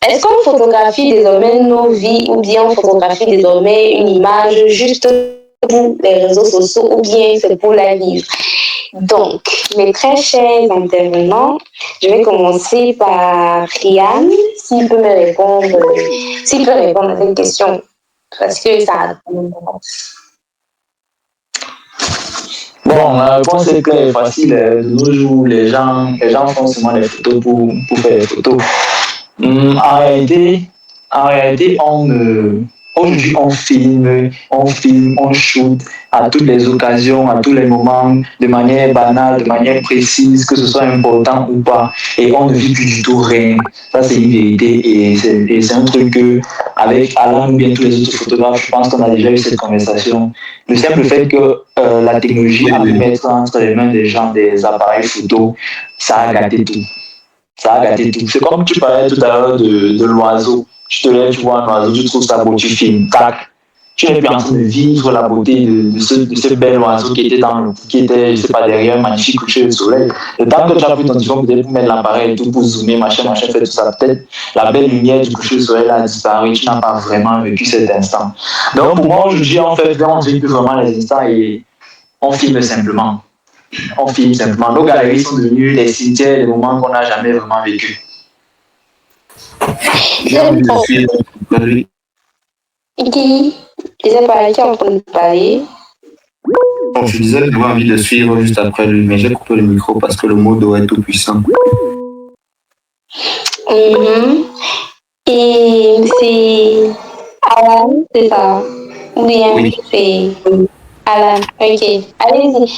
Est-ce qu'on photographie désormais nos vies ou bien on photographie désormais une image juste pour les réseaux sociaux ou bien c'est pour la vivre? Donc, mes très chers intervenants, je vais commencer par Ryan, s'il peut répondre à cette question, parce que ça a Bon, la réponse est claire et facile. De nos jours, les gens font souvent des photos pour faire des photos. En réalité, aujourd'hui, on filme, on shoot à toutes les occasions, à tous les moments, de manière banale, de manière précise, que ce soit important ou pas. Et on ne vit plus du tout rien. Ça, c'est une vérité. Et c'est un truc que, avec Alain ou bien tous les autres photographes, je pense qu'on a déjà eu cette conversation. Le simple fait que la technologie a pu mettre entre les mains des gens des appareils photo, ça a gâté tout. Ça a gâté tout. C'est comme tu parlais tout à l'heure de l'oiseau. Tu te lèves, tu vois un oiseau, tu trouves ça beau, tu filmes, tac. Tu n'es plus en train de vivre la beauté de ce bel oiseau qui était, je sais pas, derrière un magnifique coucher de soleil. Le temps que tu as pris ton téléphone peut-être pour mettre l'appareil et tout, pour zoomer, machin, fait tout ça, peut-être la belle lumière du coucher de soleil a disparu, tu n'as pas vraiment vécu cet instant. Donc pour moi, aujourd'hui, en fait, on ne vit plus vraiment les instants et on filme simplement. On filme simplement. Nos galeries sont devenues des cimetières, des moments qu'on n'a jamais vraiment vécu. J'ai envie de suivre. Qui disait par qui on peut parler. Bon, je disais que j'avais envie de suivre juste après lui, mais j'ai coupé le micro parce que le mot doit être tout puissant. Et c'est Alan, c'est ça? Ou bien Oui. c'est Alan. Ok, allez-y.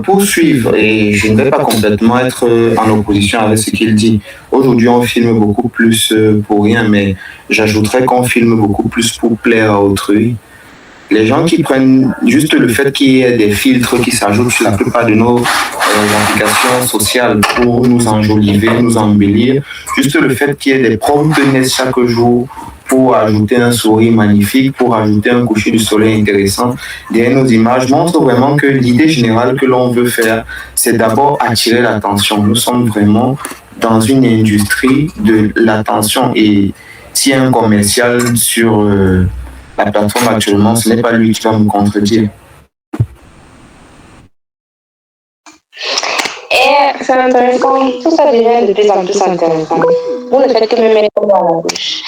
Pour suivre, et je ne vais pas complètement être en opposition avec ce qu'il dit. Aujourd'hui, on filme beaucoup plus pour rien, mais j'ajouterais qu'on filme beaucoup plus pour plaire à autrui. Les gens qui prennent juste le fait qu'il y ait des filtres qui s'ajoutent sur la plupart de nos applications sociales pour nous enjoliver, nous embellir, juste le fait qu'il y ait des prompts de naissance chaque jour pour ajouter un sourire magnifique, pour ajouter un coucher du soleil intéressant derrière nos images, montre vraiment que l'idée générale que l'on veut faire, c'est d'abord attirer l'attention. Nous sommes vraiment dans une industrie de l'attention et s'il y a un commercial sur la plateforme actuellement, ce n'est pas lui qui va me contredire. Et c'est intéressant, tout ça devient de plus en plus intéressant. Vous ne faites que me mettre dans la bouche.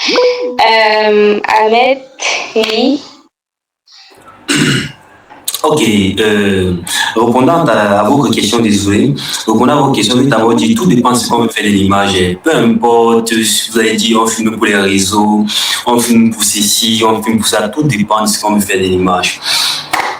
Ahmed, oui. Ok, répondant à votre question, désolé, répondant à votre question, vous avez dit tout dépend de ce qu'on veut faire de l'image. Peu importe, vous avez dit on filme pour les réseaux, on filme pour ceci, on filme pour ça, tout dépend de ce qu'on veut faire de l'image.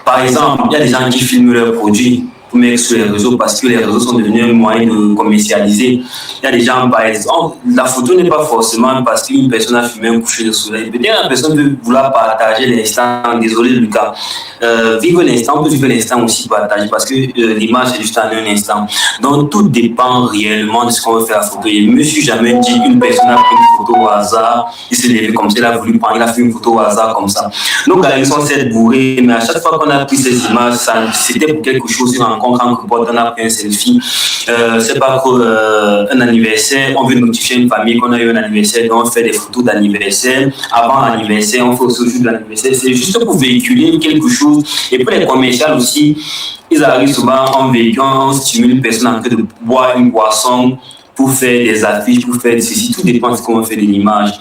Par exemple, il y a des gens qui filment leurs produits pour mettre sur les réseaux parce que les réseaux sont devenus un moyen de commercialiser. Il y a des gens, par exemple, la photo n'est pas forcément parce qu'une personne a filmé un coucher de soleil. Peut-être la personne veut vouloir partager l'instant. Désolé Lucas. Vivre l'instant, on peut vivre l'instant aussi partager parce que l'image c'est juste en un instant. Donc tout dépend réellement de ce qu'on veut faire la photo. Je me suis jamais dit qu'une personne a pris une photo au hasard, il s'est levé comme ça, il a voulu prendre, il a fait une photo au hasard comme ça. Nos galeries sont certes bourrées, mais à chaque fois qu'on a pris ces images, c'était pour quelque chose, une rencontre entre potes, on a pris un selfie. C'est pas un anniversaire, on veut notifier une famille qu'on a eu un anniversaire, donc on fait des photos d'anniversaire. Avant l'anniversaire, on fait aussi le jour de l'anniversaire. C'est juste pour véhiculer quelque chose. Et pour les commerciales aussi, ils arrivent souvent en véhiculant, on stimule une personne en train de boire une boisson pour faire des affiches, pour faire ceci. Tout dépend de ce qu'on fait de l'image.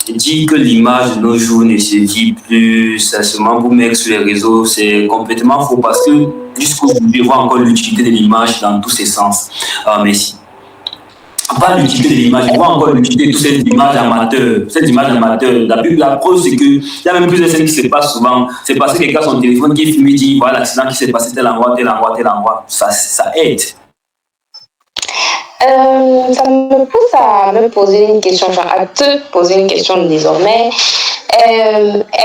Dire que l'image de nos jours ne se vit plus, c'est seulement pour mettre sur les réseaux, c'est complètement faux parce que jusqu'aujourd'hui, on voit encore l'utilité de l'image dans tous ses sens. Merci. Pas l'utilité de l'image, on voit encore l'utilité de cette image amateur. Cette image amateur, la preuve, c'est qu'il y a même plus de scènes qui se passent souvent. C'est parce que quelqu'un a son téléphone qui filme, dit voilà l'accident qui s'est passé tel endroit, tel endroit, tel endroit. Ça aide. Ça me pousse à me poser une question, enfin à te poser une question désormais.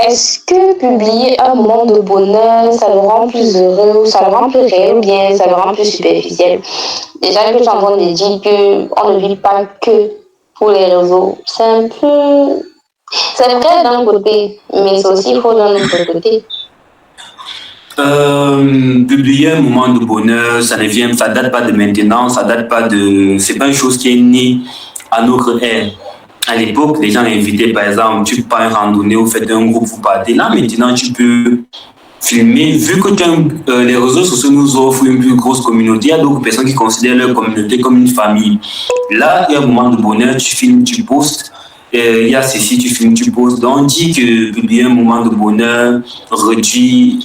Est-ce que publier un moment de bonheur, ça le rend plus heureux, ça le rend plus réel ou bien ça le rend plus superficiel? Déjà que tu es en train de dire qu'on ne vit pas que pour les réseaux, c'est un peu... C'est vrai d'un côté, mais c'est aussi faux d'un autre côté. Publier un moment de bonheur, ça date pas de maintenant, c'est pas une chose qui est née à notre ère. À l'époque, les gens invitaient, par exemple, tu pars en randonnée ou faites un groupe, vous partez. Là, maintenant, tu peux filmer. Vu que les réseaux sociaux nous offrent une plus grosse communauté, il y a d'autres personnes qui considèrent leur communauté comme une famille. Là, il y a un moment de bonheur, tu filmes, tu postes. Il y a ceci, tu filmes, tu poses. Donc, on dit que publier un moment de bonheur réduit.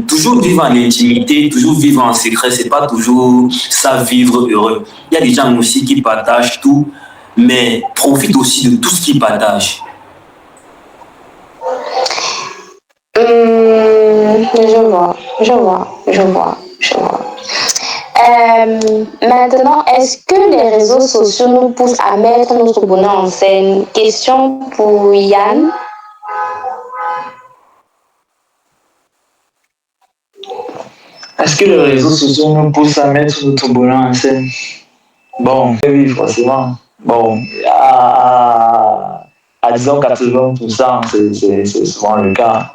Toujours vivre en intimité, toujours vivre en secret, c'est pas toujours ça, vivre heureux. Il y a des gens aussi qui partagent tout, mais profitent aussi de tout ce qu'ils partagent. Je vois. Maintenant, est-ce que les réseaux sociaux nous poussent à mettre notre bonheur en scène? Question pour Yann. Est-ce que les réseaux sociaux nous poussent à mettre notre bonheur en scène? Bon, oui, forcément. Bon, à à disons 80%, c'est souvent le cas.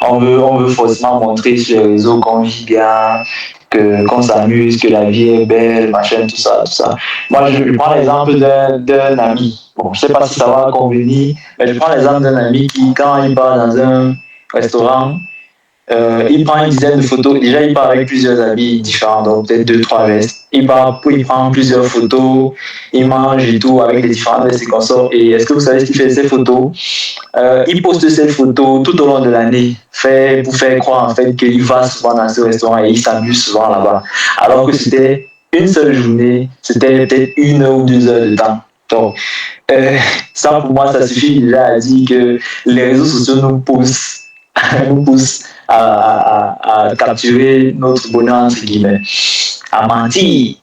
On veut forcément montrer sur les réseaux qu'on vit bien, qu'on s'amuse, que la vie est belle, machin, tout ça, tout ça. Moi, je prends l'exemple d'un ami. Bon, je sais pas si ça va convenir, mais je prends l'exemple d'un ami qui, quand il part dans un restaurant, il prend une dizaine de photos. Déjà, il part avec plusieurs habits différents, donc peut-être deux, trois vestes. Il prend plusieurs photos, il mange et tout avec les différentes vestes et consorts. Et est-ce que vous savez ce qu'il fait de ces photos? Il poste ces photos tout au long de l'année pour faire croire en fait qu'il va souvent dans ce restaurant et il s'amuse souvent là-bas. Alors que c'était une seule journée, c'était peut-être 1 heure ou 2 heures de temps. Donc, ça pour moi, ça suffit déjà à dire que les réseaux sociaux nous poussent à capturer notre bonheur, entre guillemets, à mentir.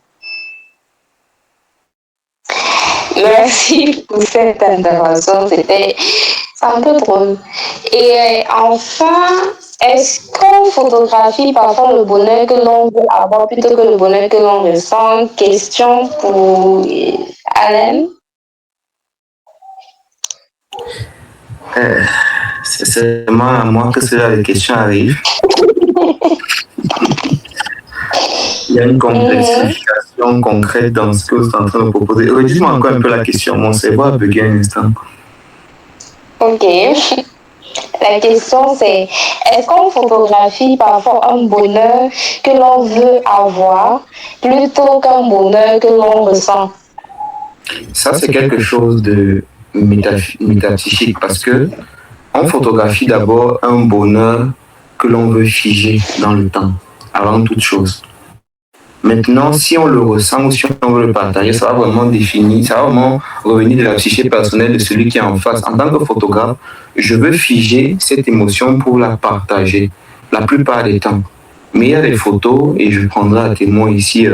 Merci pour cette intervention, c'était un peu drôle. Et enfin, est-ce qu'on photographie parfois le bonheur que l'on veut avoir plutôt que le bonheur que l'on ressent? Question pour Alain. C'est seulement à moi que ce genre de questions arrive. Il y a une complexification concrète dans ce que vous êtes en train de proposer. Redis-moi encore un peu la question. Mon cerveau a bugué un instant. Ok. La question c'est, est-ce qu'on photographie parfois un bonheur que l'on veut avoir plutôt qu'un bonheur que l'on ressent? Ça, c'est quelque chose de métapsychique parce que on photographie d'abord un bonheur que l'on veut figer dans le temps, avant toute chose. Maintenant, si on le ressent ou si on veut le partager, ça va vraiment définir, ça va vraiment revenir de la psyché personnelle de celui qui est en face. En tant que photographe, je veux figer cette émotion pour la partager la plupart des temps. Mais il y a des photos, et je prendrai à témoin ici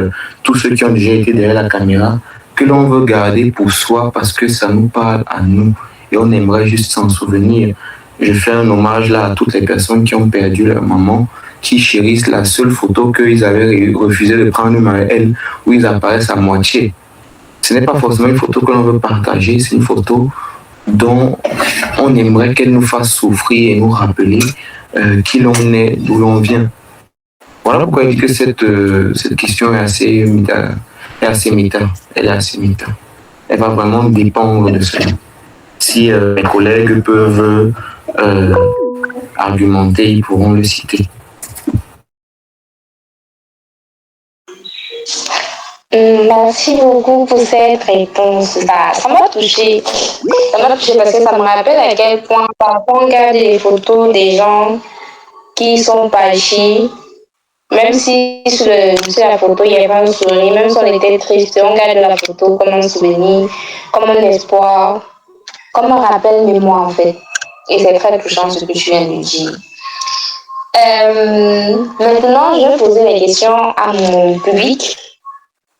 tous ceux qui ont déjà été derrière la caméra, que l'on veut garder pour soi parce que ça nous parle à nous et on aimerait juste s'en souvenir. Je fais un hommage là à toutes les personnes qui ont perdu leur maman, qui chérissent la seule photo qu'ils avaient refusé de prendre avec elle, où ils apparaissent à moitié. Ce n'est pas forcément une photo que l'on veut partager, c'est une photo dont on aimerait qu'elle nous fasse souffrir et nous rappeler qui l'on est, d'où l'on vient. Voilà pourquoi je dis que cette question est assez méta. Elle est assez méta. Elle va vraiment dépendre de cela. Si mes collègues peuvent argumenter, ils pourront le citer. Merci beaucoup pour cette réponse. Ça m'a touchée. Ça m'a touchée parce que ça me rappelle à quel point parfois on regarde les photos des gens qui sont partis. Même si sur la photo il y avait un sourire, même si on était triste, on garde la photo comme un souvenir, comme un espoir, comme un rappel mémoire en fait. Et c'est très touchant ce que tu viens de dire. Maintenant, je vais poser les questions à mon public,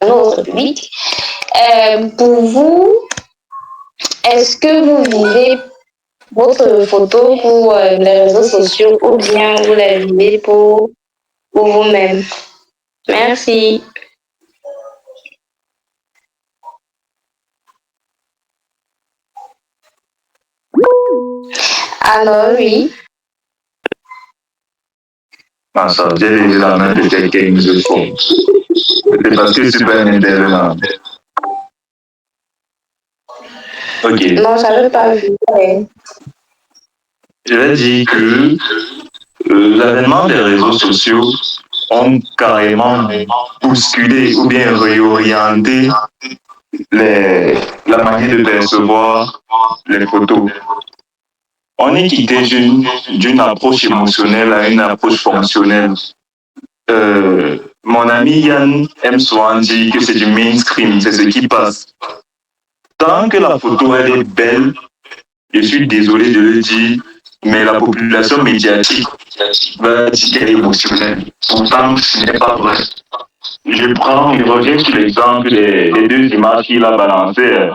à notre public. Pour vous, est-ce que vous vivez votre photo pour les réseaux sociaux ou bien vous la vivez pour vous-même? Merci. Alors, oui. Ça veut dire la main de quelqu'un de fond. C'est parce que c'est pas un intervenant. Ok. Non, ça veut pas vivre. Je vais dire que l'avènement des réseaux sociaux ont carrément bousculé ou bien réorienté la manière de percevoir les photos. On est quitté d'une approche émotionnelle à une approche fonctionnelle. Mon ami Yann aime souvent dire que c'est du mainstream, c'est ce qui passe. Tant que la photo elle est belle, je suis désolé de le dire, mais la population médiatique va dire qu'elle est émotionnelle. Pourtant, ce n'est pas vrai. Je reviens sur l'exemple des deux images qu'il a balancées.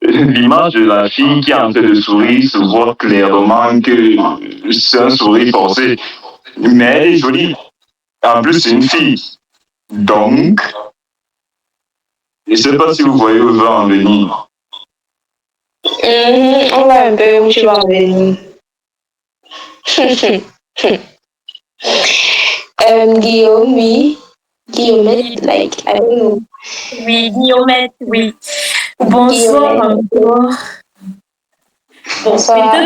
L'image de la fille qui est en train de sourire se voit clairement que c'est un sourire forcé. Mais elle est jolie. En plus, c'est une fille. Donc, je ne sais pas si vous voyez où je veux en venir. On va un peu où tu vas en venir. Guillaume, oui. Guillaume, like, I don't know. Oui, Guillaumette, oui. Bonsoir encore. Bonsoir.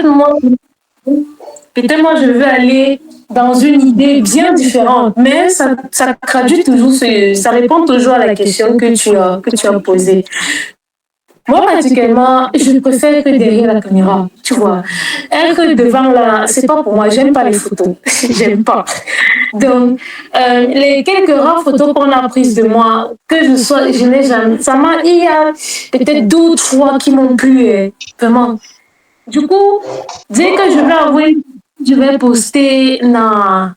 Peut-être moi, je veux aller dans une idée bien différente, mais ça traduit toujours, ça répond toujours à la question que tu as posée. Moi, particulièrement, je préfère être derrière la caméra, tu vois. Être devant là, c'est pas pour moi, j'aime pas les photos. J'aime pas. Donc, les quelques rares photos qu'on a prises de moi, je n'ai jamais, il y a peut-être 2 ou 3 qui m'ont plu, vraiment. Du coup, dès que je vais avouer, je vais poster, non,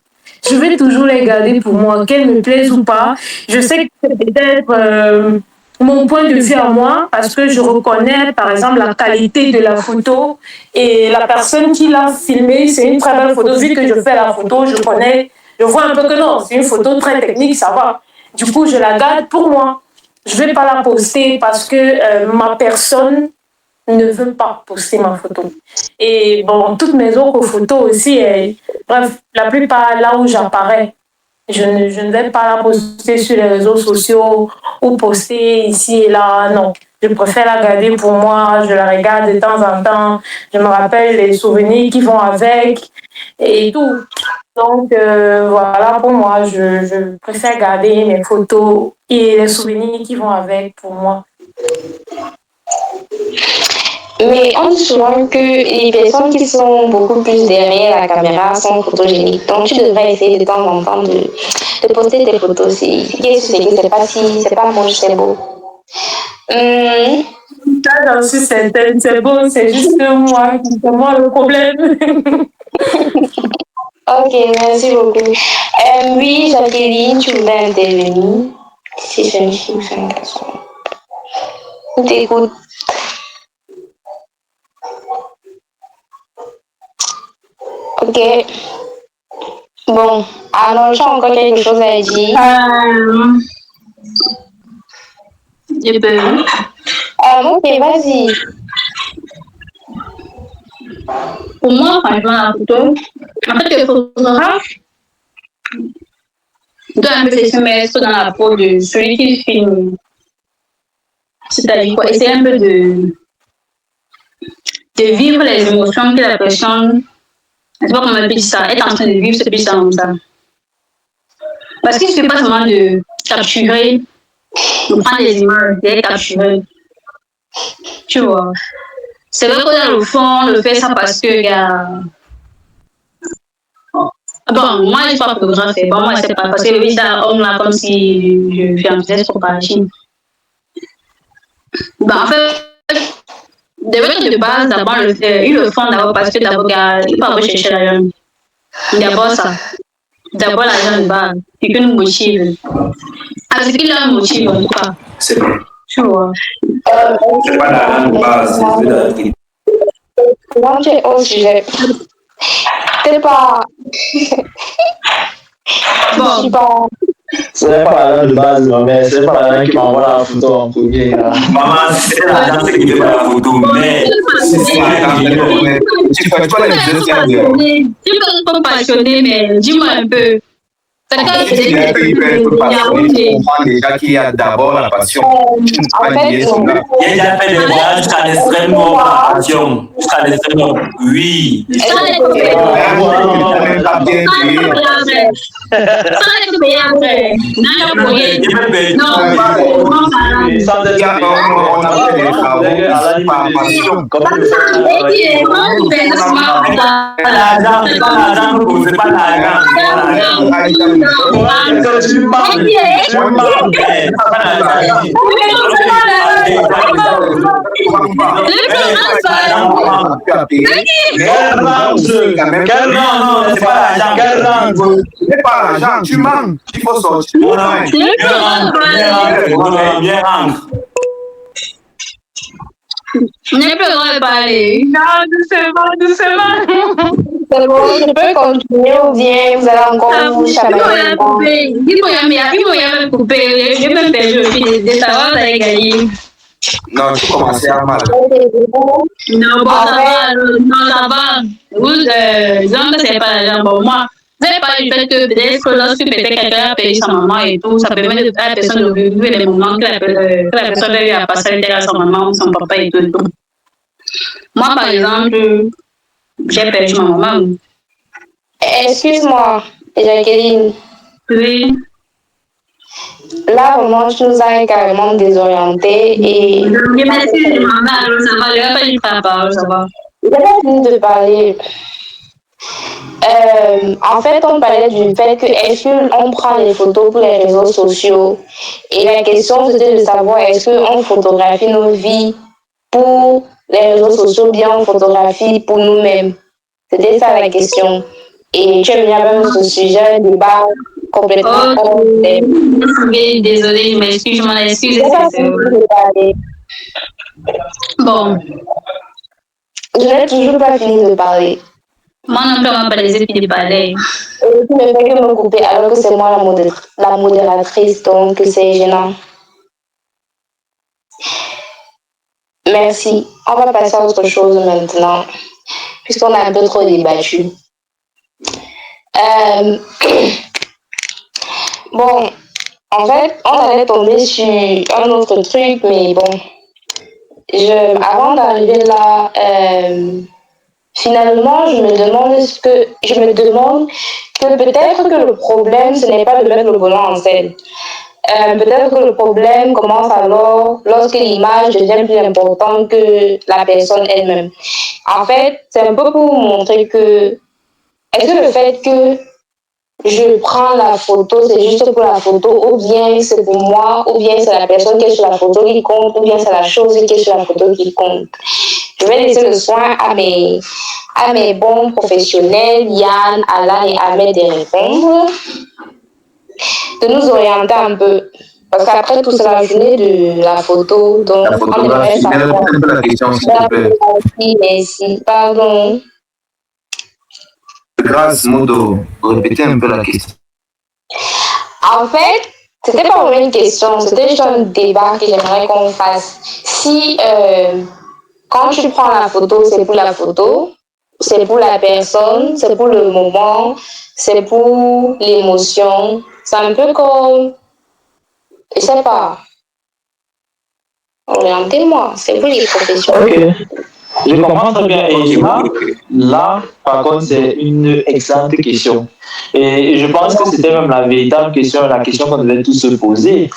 je vais toujours les garder pour moi, qu'elles me plaisent ou pas. Je sais que c'est peut-être mon point de vue à moi, parce que je reconnais, par exemple, la qualité de la photo et la personne qui l'a filmée, c'est une très belle photo. Vu que je fais la photo, je vois un peu que non, c'est une photo très technique, ça va. Du coup, je la garde pour moi. Je ne vais pas la poster parce que ma personne ne veut pas poster ma photo. Et bon, toutes mes autres photos aussi, bref, la plupart là où j'apparais, je ne vais pas la poster sur les réseaux sociaux ou poster ici et là, non. Je préfère la garder pour moi, je la regarde de temps en temps, je me rappelle les souvenirs qui vont avec et tout. Donc voilà, pour moi, je préfère garder mes photos et les souvenirs qui vont avec pour moi. Mais on dit souvent que les personnes qui sont beaucoup plus derrière la caméra sont photogéniques. Donc tu devrais essayer de temps en temps de poster tes photos. C'est pas moche, c'est beau. Ça, j'en suis certaine, c'est beau, c'est juste c'est moi le problème. Ok, merci beaucoup. Oui, Jacqueline, tu voulais intervenir. Si c'est une fille ou c'est un garçon. On t'écoute. Ok. Bon, alors j'ai encore quelque chose à dire. Je peux. Ok, vas-y. Pour moi, franchement, la photo, en fait, le photographe doit un peu se mettre dans la peau de celui qui filme. C'est-à-dire quoi, essayer un peu de vivre les émotions que la personne, je sais pas comment on dit ça, est en train de vivre ce puissant comme ça. Parce qu'il ne suffit pas seulement de capturer, de prendre des images, de les capturer. Tu vois. C'est vrai que dans le fond, on le fait ça parce que, bon, moi, je ne suis pas photographe, bon, moi, c'est pas parce que le ça homme là comme si je fais un business pour Chine. Ben, en fait, des trucs de base, d'abord, ils le font d'abord parce que d'abord, il ne faut pas rechercher l'argent. D'abord, ça. D'abord, l'argent de base. C'est que nous motive. Ah, c'est qu'il a un motif, en tout cas. C'est bon. Tu vois. C'est pas l'argent de base, c'est Là, tu es au sujet. C'est pas. Bon. Ce n'est pas l'argent de base, mais ce n'est pas l'argent qui m'envoie la photo en premier. Maman, c'est l'argent qui fait la photo, mais Tu fais quoi les deux tiers de Tu peux être passionné, mais dis-moi un peu. Il peut être passionné, comprendre déjà qu'il y a d'abord la passion. En fait, il y a déjà fait des voyages jusqu'à l'extrêmement la passion. Jusqu'à l'extrêmement, oui. C'est pas l'argent, tu manques, il faut sortir. On n'est plus droit de parler. Non, doucement. C'est bon, je peux continuer ou bien vous allez encore vous chamailler. Dis-moi, il y a même coupé. Je vais me perdre aussi de savoir d'aller gagner. Non, tu commençais à mal. Non, bon, ça va, non, ça va. Vous, disons que c'est pas bon, moi. Vous n'avez pas eu le fait que peut-être que lorsque peut-être quelqu'un a perdu sa maman et tout, ça permet à la personne de vivre les moments que la personne a eu à passer derrière sa maman ou son papa et tout. Moi, par exemple, j'ai perdu ma maman. Excuse-moi, Jacqueline. Oui. Là, vraiment, tu nous as carrément désorientés et... Mais merci, maman, ça va, je vais pas lui faire parole, ça va. J'ai pas fini de parler. En fait, on parlait du fait que est-ce qu'on prend les photos pour les réseaux sociaux? Et la question, c'était de savoir est-ce qu'on photographie nos vies pour les réseaux sociaux, bien on photographie pour nous-mêmes. C'était ça la question. Et tu as mis avec ce sujet, un débat complètement hors thème. Désolée, je m'excuse, je m'en excuse. Bon. Je n'ai toujours pas fini de parler. Moi non plus, on m'a pas laissé finir de parler. Tu ne fais que me couper alors que c'est moi la modératrice, donc c'est gênant. Merci. On va passer à autre chose maintenant, puisqu'on a un peu trop débattu. Bon, en fait, on allait tomber sur un autre truc, mais bon. Avant d'arriver là, finalement, je me demande que peut-être que le problème, ce n'est pas de mettre le volant en scène. Peut-être que le problème commence alors lorsque l'image devient plus importante que la personne elle-même. En fait, c'est un peu pour montrer que est-ce que le fait que je prends la photo, c'est juste pour la photo, ou bien c'est pour moi, ou bien c'est la personne qui est sur la photo qui compte, ou bien c'est la chose qui est sur la photo qui compte. Je vais laisser le soin à mes bons professionnels, Yann, Alain et Ahmed, de répondre, de nous orienter un peu. Parce qu'après tout, c'est la journée de la photo, donc La photographie, on aimerait un peu la question, s'il te plaît. Merci, pardon. Grâce, Modo, répétez un peu la question. En fait, c'était pas vraiment une question, c'était juste un débat que j'aimerais qu'on fasse. Si quand tu prends la photo, c'est pour la photo, c'est pour la personne, c'est pour le moment, c'est pour l'émotion. C'est un peu comme, je sais pas, orientez-moi, c'est pour les professionnels. Ok. Je comprends très bien. Et là, par contre, c'est une excellente question. Et je pense que c'était même la véritable question, la question qu'on devait tous se poser.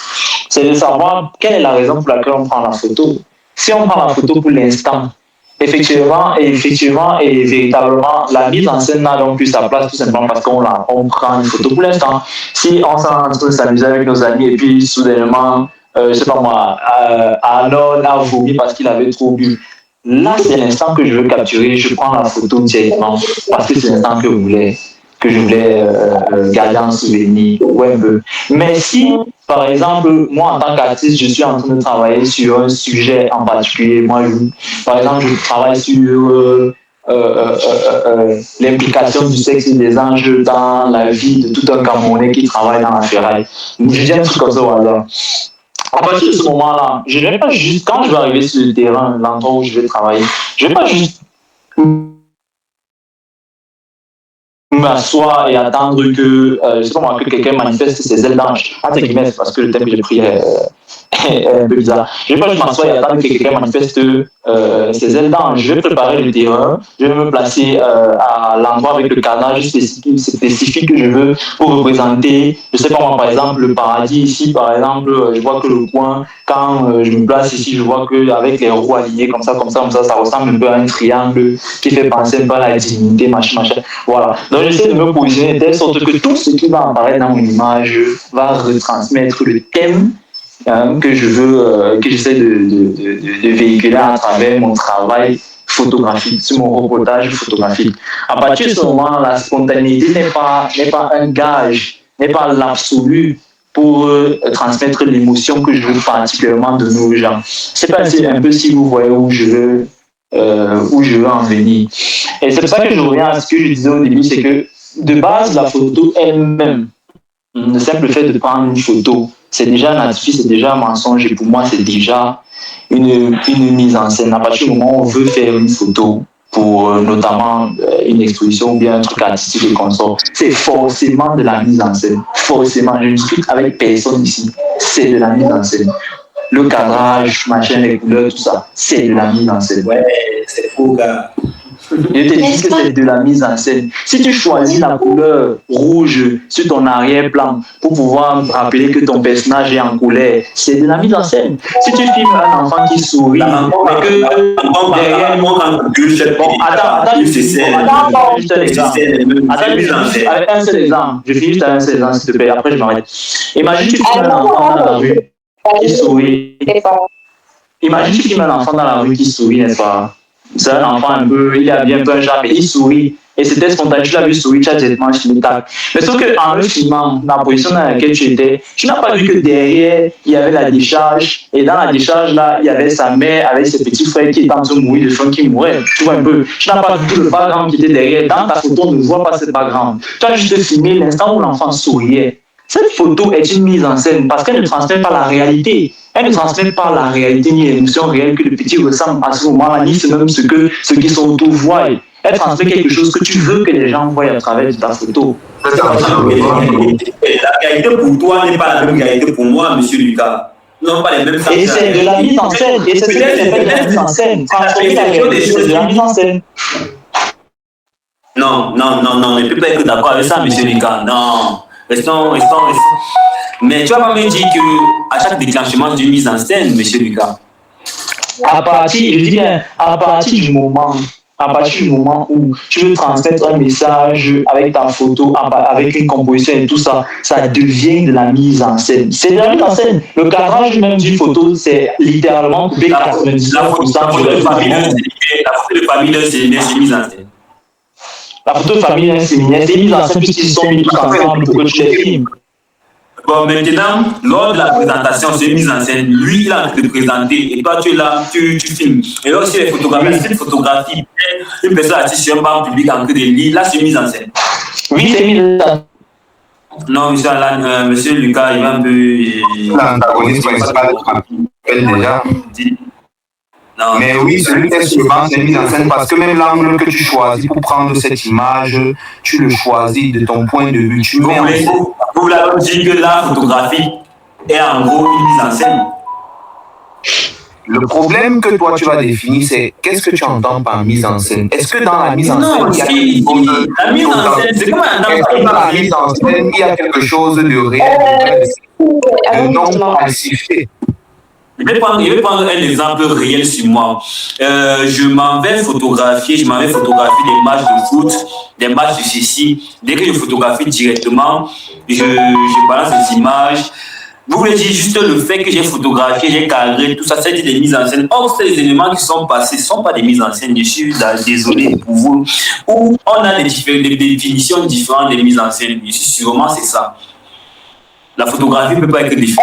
C'est de savoir quelle est la raison pour laquelle on prend la photo. Si on prend la photo pour l'instant, effectivement et véritablement, la mise en scène n'a donc plus sa place tout simplement parce qu'on prend une photo pour l'instant. Si on s'est en train de s'amuser avec nos amis et puis soudainement, je sais pas moi, Arnold a vomi parce qu'il avait trop bu. Là, c'est l'instant que je veux capturer. Je prends la photo directement parce que c'est l'instant que je voulais garder en souvenir. Ouais, mais si, par exemple, moi, en tant qu'artiste, je suis en train de travailler sur un sujet en particulier, par exemple, je travaille sur l'implication du sexe et des anges dans la vie de tout un Camerounais qui travaille dans la ferraille. Je dis un truc comme ça au hasard. À partir de ce moment-là, je ne vais pas juste, quand je vais arriver sur le terrain, l'endroit où je vais travailler, je ne vais pas juste m'asseoir et attendre que, je sais pas moi, que quelqu'un manifeste ses ailes d'ange. Entre guillemets, parce que le thème que j'ai pris est un peu bizarre. Je ne vais pas juste m'asseoir et attendre que quelqu'un manifeste ses ailes d'ange. Je vais préparer le terrain, je vais me placer à l'endroit avec le carnage spécifique que je veux pour représenter, je sais pas moi, par exemple, le paradis ici, par exemple, je vois que le coin, quand je me place ici, je vois qu'avec les roues alignées comme ça, ça ressemble un peu à un triangle qui fait penser un peu à la divinité, machin. Voilà. Donc, j'essaie de me positionner de telle sorte que tout ce qui va apparaître dans mon image va retransmettre le thème que je veux, que j'essaie de véhiculer à travers mon travail photographique, sur mon reportage photographique. À partir de ce moment, la spontanéité n'est pas un gage, n'est pas l'absolu pour transmettre l'émotion que je veux particulièrement de nos gens. C'est pas un peu si vous voyez où je veux en venir. Et c'est pour ça que je reviens à ce que je disais au début, c'est que de base, la photo elle-même Le simple fait de prendre une photo, c'est déjà un artifice, c'est déjà un mensonge et pour moi, c'est déjà une mise en scène. À partir du moment où on veut faire une photo pour notamment une exposition ou bien un truc artistique et consort, c'est forcément de la mise en scène. Forcément, je ne discute avec personne ici, c'est de la mise en scène. Le cadrage, machin, les couleurs, tout ça, c'est de la mise en scène. Ouais, c'est faux, gars. Je te dis que c'est de la mise en scène. Si tu choisis la couleur rouge sur ton arrière-plan pour pouvoir rappeler que ton personnage est en couleur, c'est de la mise en scène. Si tu filmes un enfant qui sourit, mais que derrière... Bon, attends, juste un exemple. Avec un seul exemple. Je finis juste avec un seul exemple, s'il te plaît. Après, je m'arrête. Imagine que tu filmes un enfant dans la rue qui sourit. Imagine que tu filmes un enfant dans la rue qui sourit, n'est-ce pas? C'est un enfant un peu, il a bien un genre, mais il sourit. Et c'était spontané, tu l'as vu sourire, tu as directement filmé. Mais sauf qu'en le filmant, dans la position dans laquelle tu étais, tu n'as pas vu que derrière, il y avait la décharge. Et dans la décharge, là, il y avait sa mère avec ses petits frères qui étaient en train de mourir, de faim qui mouraient. Tu vois un peu. Tu n'as pas vu le background qui était derrière. Dans ta photo, on ne voit pas ce background. Tu as juste filmé l'instant où l'enfant souriait. Cette photo est une mise en scène parce qu'elle ne transmet pas la réalité. Elle ne transmet pas la réalité ni l'émotion réelle que le petit ressent à ce moment-là, ni même ce que ceux qui sont autour voient. Elle transmet quelque chose que tu veux que les gens voient à travers ta photo. La réalité pour toi n'est pas la même réalité pour moi, monsieur Lucas. Non, pas les mêmes. Et c'est de la mise en scène. Et c'est de la mise en scène. Transformer la réalité, c'est de la mise en scène. Non, je ne peux pas être d'accord avec ça, monsieur Lucas. Non. Restons. Mais tu vas pas me dire qu'à chaque déclenchement d'une mise en scène, monsieur Lucas. À partir du moment où tu veux transmettre un message avec ta photo, avec une composition et tout ça, ça devient de la mise en scène. C'est de la mise en scène. Le cadrage même d'une photo, c'est littéralement coupé 99%. La photo de famille, c'est mise en scène. La photo de famille d'un séminaire, c'est mise en scène puisqu'ils sont mis tous ensemble pour que tu les filmes. Bon, maintenant, lors de la présentation, c'est mise en scène. Lui, il a envie de présenter et toi, tu es là, tu filmes. Et là, si les photographies, c'est une photographie, une personne assise sur un banc public en train de lire, là, c'est mise en scène. Oui, c'est mise en scène. Non, monsieur Alan, monsieur Lucas, il va un peu. L'antagonisme principal déjà. Non. Mais oui, celui qui est souvent, c'est mise en scène parce que même l'angle que tu choisis pour prendre cette image, tu le choisis de ton point de vue. Vous voulez dire que la photographie est en gros une mise en scène? Le problème que toi tu vas définir, c'est qu'est-ce que tu entends par mise en scène? Est-ce que dans la mise en scène, la mise en scène, c'est comme dans la mise en scène, il y a quelque chose de réel, de non falsifié? Je vais prendre un exemple réel sur moi. Je m'en vais photographier des matchs de foot, des matchs de ceci. Dès que je photographie directement, je balance des images. Vous voulez dire juste le fait que j'ai photographié, j'ai cadré, tout ça, c'est des mises en scène. Or, ces éléments qui sont passés ne sont pas des mises en scène. Je suis désolé pour vous. Ou on a des définitions différentes des mises en scène. Je suis sûrement c'est ça. La photographie ne peut pas être définie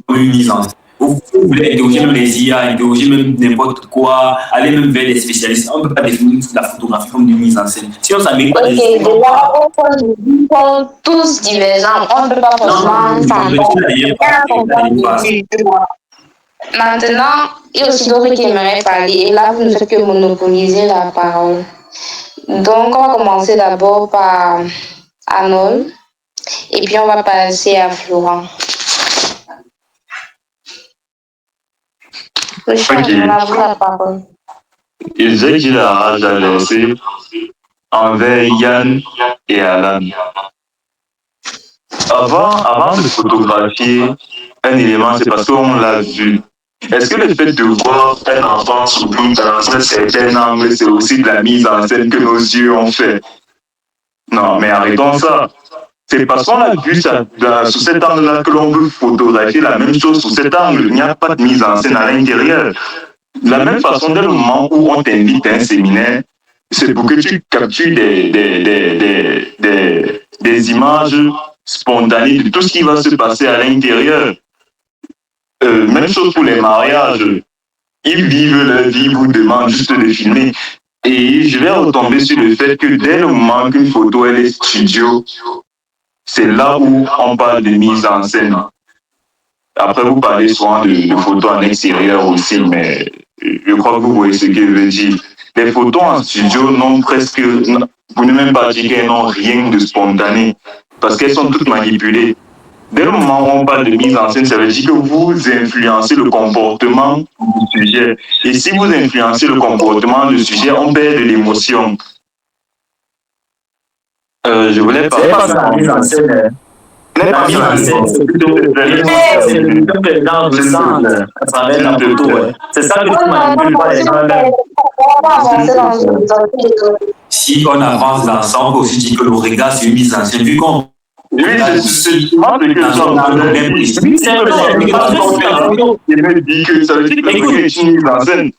comme une mise en scène. Vous voulez interroger même les IA, interroger même n'importe quoi, aller même vers les spécialistes. On ne peut pas définir la photographie comme une mise en scène. Sinon, ça mérite pas de déjà, au point de vue, sont tous divergents. On ne peut pas forcément Maintenant, il y a aussi d'autres qui aimeraient parler. Et là, vous ne faites que monopoliser la parole. Donc, on va commencer d'abord par Arnold. Et puis, on va passer à Florent. Ok. Et j'ai dit la rage à lancer envers Yann et Alan. Avant de photographier un élément, c'est parce qu'on l'a vu. Est-ce que le fait de voir un enfant sous nous dans un certain angle, c'est aussi de la mise en scène que nos yeux ont fait? Non, mais arrêtons ça. C'est parce qu'on a vu ça sous cet angle-là que l'on veut photographier la même chose sous cet angle. Il n'y a pas de mise en scène à l'intérieur. De la même façon, dès le moment où on t'invite à un séminaire, c'est pour que tu captures des images spontanées de tout ce qui va se passer à l'intérieur. Même chose pour les mariages. Ils vivent leur vie, vous demandent juste de filmer. Et je vais retomber sur le fait que dès le moment qu'une photo elle est studio, c'est là où on parle de mise en scène. Après, vous parlez souvent de photos en extérieur aussi, mais je crois que vous voyez ce que je veux dire. Les photos en studio n'ont presque, vous ne même pas dire qu'elles n'ont rien de spontané, parce qu'elles sont toutes manipulées. Dès le moment où on parle de mise en scène, ça veut dire que vous influencez le comportement du sujet. Et si vous influencez le comportement du sujet, on perd de l'émotion. Je voulais parler C'est pas ça, la mise en scène. La mise en scène, c'est plutôt le président du sang à travers la photo. C'est ça que tu manipules pas les gens. Si on avance ensemble, aussi dit que le regard c'est une mise en scène, vu qu'on oui, c'est justement ce que ça veut dire que le regard est une mise en scène.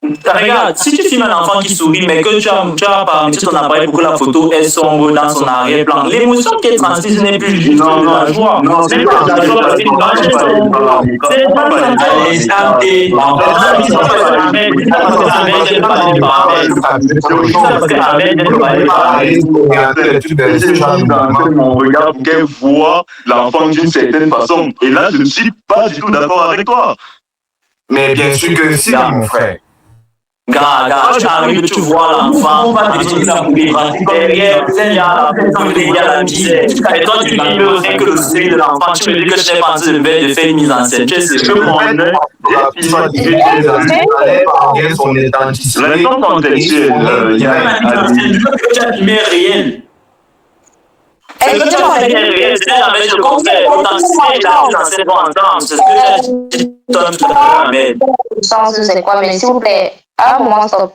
Regarde, si tu filmes un enfant qui sourit, mais que tu as paramétré ton appareil pour que la photo est sombre dans son arrière-plan, l'émotion qui est transmise n'est plus juste de la joie. Non, c'est pas la joie parce que c'est pas mon regard pour qu'elle voit l'enfant d'une certaine façon. Et là, je ne suis pas du tout d'accord avec toi. Mais bien sûr que si, mon frère. Quand tu arrives, tu vois l'enfant, on va te dire ça pour les pratiques. Derrière, il y a la misère. Et toi, tu dis aussi que le sourire de l'enfant, tu me dis que je n'ai pas pensé de faire une mise en scène. Tu sais, c'est que mon œil, son identité. La raison contextuelle, il y a tu as filmé réel. C'est que tu as fait réel, c'est jamais je conseille. L'authenticité et la mise en scène vont ensemble. C'est ce que j'ai dit tout à l'heure. C'est quoi, mais s'il vous plaît, à un moment, stop.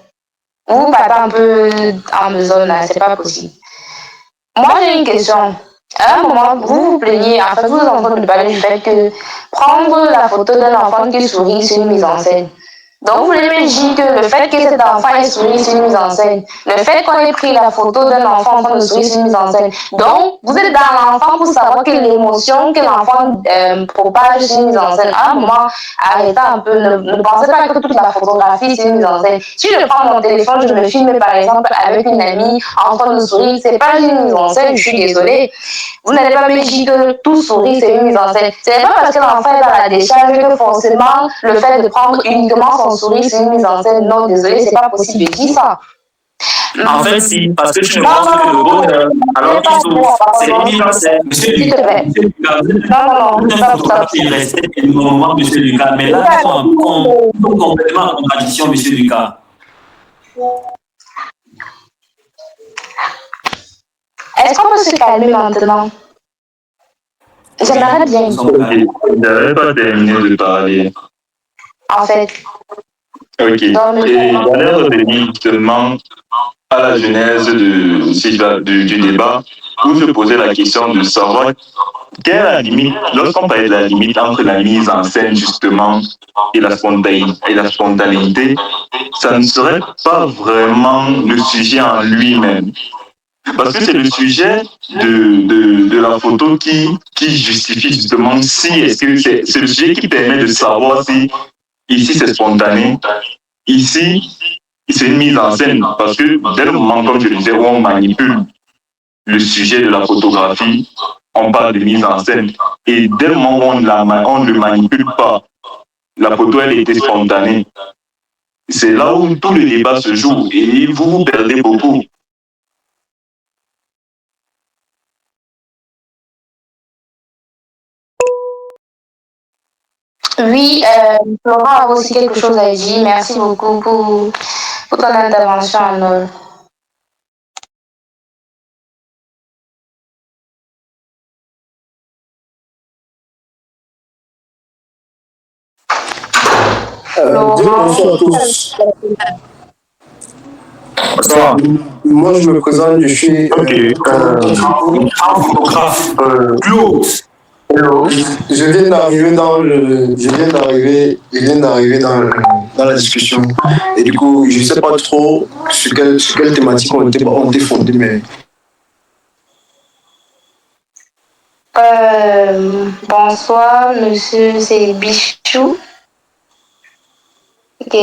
Vous partez un peu en besogne, là, c'est pas possible. Moi, j'ai une question. À un moment, vous vous plaignez, en fait, vous êtes en train de parler du fait que prendre la photo d'un enfant qui sourit, c'est une mise en scène. Donc, vous voulez me dire que le fait que cet enfant ait souri, c'est une mise en scène. Le fait qu'on ait pris la photo d'un enfant en train de sourire, c'est une mise en scène. Donc, vous êtes dans l'enfant pour savoir que l'émotion que l'enfant propage, c'est une mise en scène. À un moment, arrêtez un peu. Ne pensez pas que toute la photographie, c'est une mise en scène. Si je prends mon téléphone, je me filme par exemple avec une amie en train de sourire, c'est pas une mise en scène, je suis désolée. Vous n'allez pas me dire que tout sourire, c'est une mise en scène. C'est pas parce que l'enfant est dans la décharge que forcément le fait de prendre uniquement son sourire, c'est une mise en scène. Non, désolé, c'est pas possible de dire ça. En fait, si, parce que tu me penses que le bonheur, alors qu'il souffre, c'est une mise en scène. S'il te plaît. Il restait le moment, monsieur Lucas, mais là, ils sont complètement en contradiction, monsieur Lucas. Est-ce qu'on peut se calmer maintenant? J'aimerais bien. Je n'avais pas terminé de parler. En fait. Ok. Et j'allais revenir justement à la genèse du débat où je posais la question de savoir quelle est la limite, lorsqu'on parlait de la limite entre la mise en scène justement et la spontanéité, ça ne serait pas vraiment le sujet en lui-même. Parce que c'est le sujet de la photo qui justifie justement si est-ce que c'est le sujet qui permet de savoir si ici c'est spontané, ici c'est une mise en scène. Parce que dès le moment, comme je le disais, où on manipule le sujet de la photographie, on parle de mise en scène. Et dès le moment où on ne le manipule pas, la photo elle était spontanée. C'est là où tout le débat se joue et vous perdez beaucoup. Oui, Flora a aussi quelque chose à dire. Merci beaucoup pour ton intervention, Arnold. Bonsoir à tous. Bonsoir. Moi, je me présente, je suis Un photographe. Hello. Je viens d'arriver dans la discussion. Et du coup, je ne sais pas trop sur quelle thématique on était fondés, mais. Bonsoir, monsieur, c'est Bichou. Ok.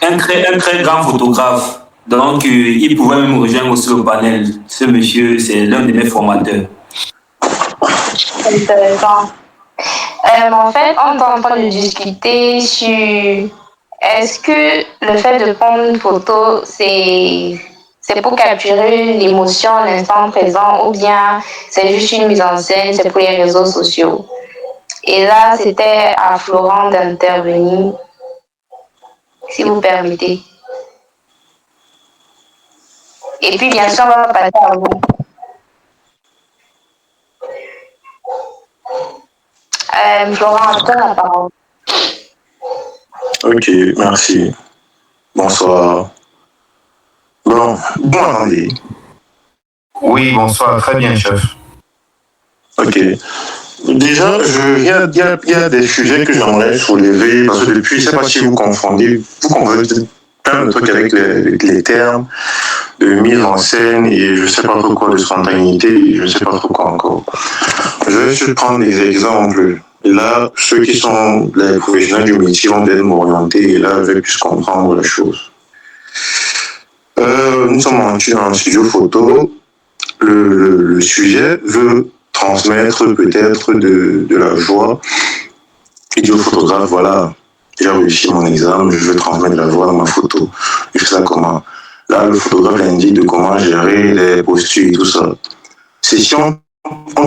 Un très grand photographe. Donc, il pouvait même rejoindre aussi le panel. Ce monsieur, c'est l'un de mes formateurs. c'est intéressant. En fait, on est en train de discuter sur est-ce que le fait de prendre une photo, c'est pour capturer l'émotion, l'instant présent, ou bien c'est juste une mise en scène, c'est pour les réseaux sociaux. Et là, c'était à Florent d'intervenir, si vous permettez. Et puis, bien sûr, on va passer à vous. Florent, tu as la parole. Ok, merci. Bonsoir. Bon, vous m'entendez? Oui, bonsoir, très bien, chef. Ok. Déjà, il y a des sujets que j'aimerais soulever, parce que depuis, je ne sais pas si vous confondez plein de trucs avec les termes de mise en scène et je ne sais pas trop quoi de spontanéité, et je ne sais pas trop quoi encore. Je vais juste prendre des exemples. Et là, ceux qui sont les professionnels du métier vont peut-être m'orienter et là, je vais plus comprendre la chose. Nous sommes en studio photo. Le sujet veut transmettre peut-être de la joie. Et dit au photographe, voilà, j'ai réussi mon examen, je veux transmettre de la joie dans ma photo. Je fais ça comment? Là, le photographe indique de comment gérer les postures et tout ça. C'est si on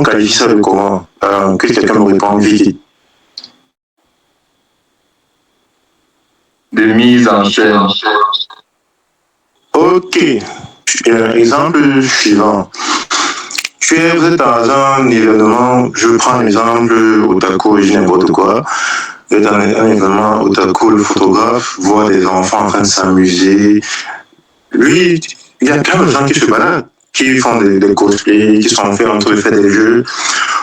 qualifie ça de comment? Que quelqu'un me réponde vite. De mise en scène. Ok. Exemple suivant. Vous êtes dans un événement, je prends l'exemple otaku, je dis n'importe quoi. Vous êtes dans un événement otaku, le photographe voit des enfants en train de s'amuser. Lui, il y a plein de gens qui se baladent, qui font des cosplays, qui sont en train de faire des jeux.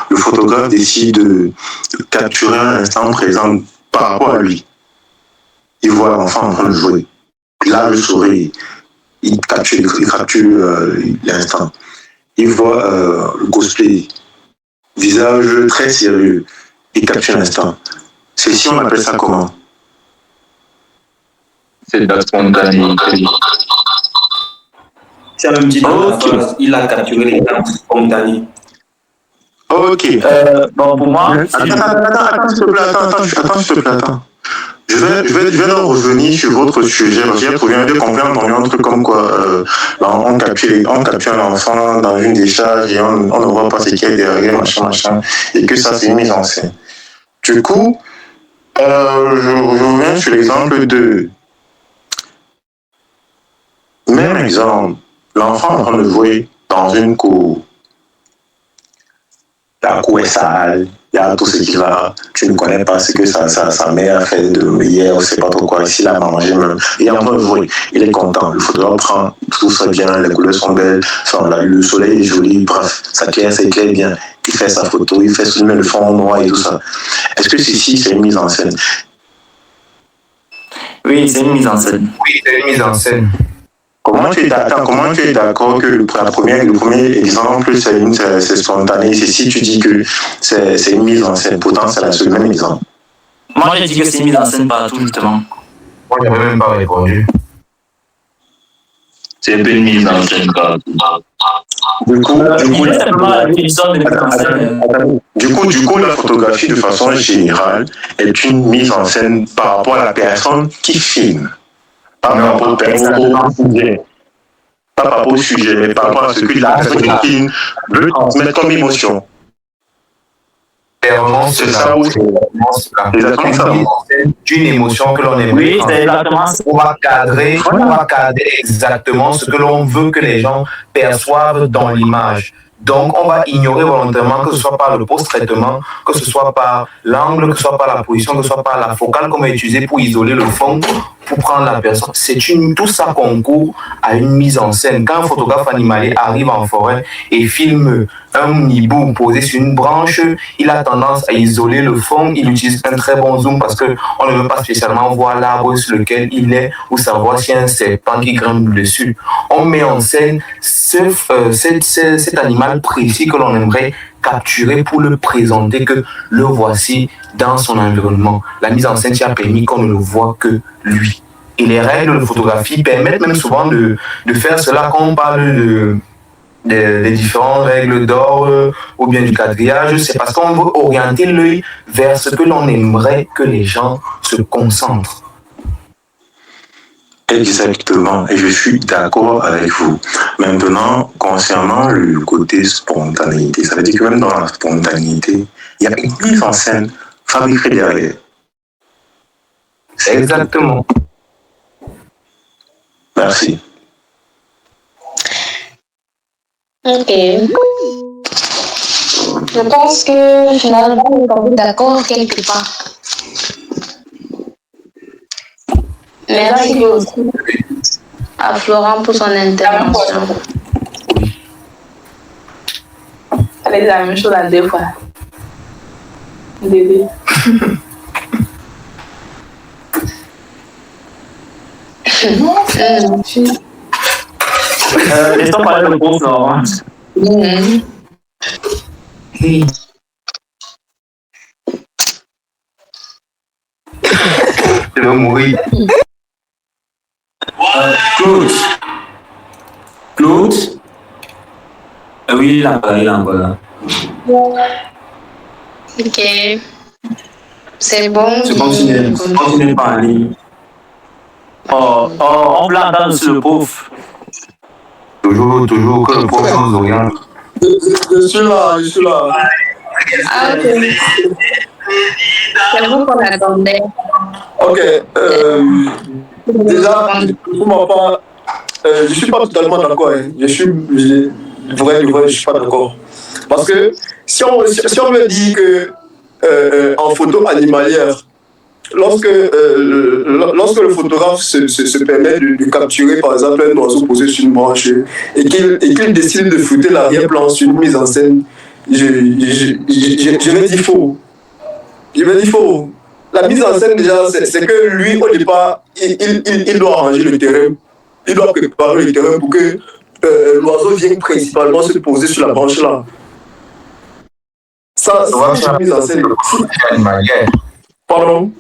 Le photographe décide de capturer un instant présent par rapport à lui. Il voit l'enfant en train de jouer. Là, le sourire, il capture l'instant. Il voit le cosplay, visage très sérieux, il capture l'instant. C'est si on appelle ça comment? C'est de la spontanéité. C'est un petit peu, il a capturé les temps spontanés. Ok. Bon, pour moi... Attends, s'il te plaît, attends. Je vais leur revenir sur votre sujet. J'ai trouvé un truc comme quoi on capture l'enfant dans une décharge et on ne voit pas ce qu'il y a derrière, machin, et que ça c'est une mise en scène. Du coup, je reviens sur l'exemple de... Même exemple, l'enfant est en train de jouer dans une cour. La cour est sale, il y a tout ce qui va, tu ne connais pas ce que sa mère a fait de hier, on ne sait pas trop quoi, s'il a mangé même. Il est en train de jouer, il est content, le photographe prend, tout ça bien, les couleurs sont belles, le soleil est joli, bref, ça s'éclaire bien. Il fait sa photo, il met le fond noir et tout ça. Est-ce que ceci, c'est une mise en scène? Oui, c'est une mise en scène. Oui, c'est une mise en scène. Comment tu es d'accord que le premier exemple, c'est spontané? C'est si tu dis que c'est une mise en scène, pourtant c'est le même exemple. Moi, j'ai dit que c'est une mise en scène partout, justement. Moi, je n'avais même pas répondu. C'est un peu une mise en scène partout. Du coup, la photographie, de façon générale, est une mise en scène par rapport à la personne qui filme. Pas par rapport au sujet, mais par rapport à ce que la personne qui filme veut transmettre comme émotion. C'est ça où c'est exactement ça. D'une émotion que l'on aimerait. Oui, c'est exactement ça. On va cadrer exactement ce que l'on veut que les gens perçoivent dans l'image. Donc, on va ignorer volontairement, que ce soit par le post-traitement, que ce soit par l'angle, que ce soit par la position, que ce soit par la focale qu'on va utiliser pour isoler le fond, pour prendre la personne. Tout ça concourt à une mise en scène. Quand un photographe animalier arrive en forêt et filme un hibou posé sur une branche, il a tendance à isoler le fond. Il utilise un très bon zoom parce qu'on ne veut pas spécialement voir l'arbre sur lequel il est ou savoir s'il y a un serpent qui grimpe dessus. On met en scène cet animal précis que l'on aimerait capturer pour le présenter, que le voici dans son environnement. La mise en scène qui a permis qu'on ne le voit que lui. Et les règles de photographie permettent même souvent de faire cela quand on parle des différentes règles d'or ou bien du quadrillage, c'est parce qu'on veut orienter l'œil vers ce que l'on aimerait que les gens se concentrent. Exactement, et je suis d'accord avec vous. Maintenant, concernant le côté spontanéité, ça veut dire que même dans la spontanéité, il y a une mise en scène fabriquée derrière. Exactement. Merci. Ok. Je pense que finalement, on est d'accord quelque part. Mais là, il y a aussi à Florent pour son intervention. Elle est la même chose à deux fois. Désolé. Laissons parler le gros Florent. Je vais mourir. Claude. Oui, il est là. Ok. C'est bon. Je continue pas en ligne. On l'a entendu sur le pauvre. Toujours que le pauvre nous oriente. Je suis là. Ah, ok. C'est vous qu'on attendait. Ok. Déjà, pour ma part, je suis pas totalement d'accord. Je suis pas d'accord. Parce que si on me dit que en photo animalière, lorsque le photographe se permet de capturer par exemple un oiseau posé sur une branche et qu'il décide de foutre l'arrière-plan sur une mise en scène, je vais dire faux. La mise en scène déjà, c'est que lui au départ, il doit arranger le terrain, il doit préparer le terrain pour que l'oiseau vienne principalement se poser sur la branche là. Ça, c'est la mise en scène. Pardon?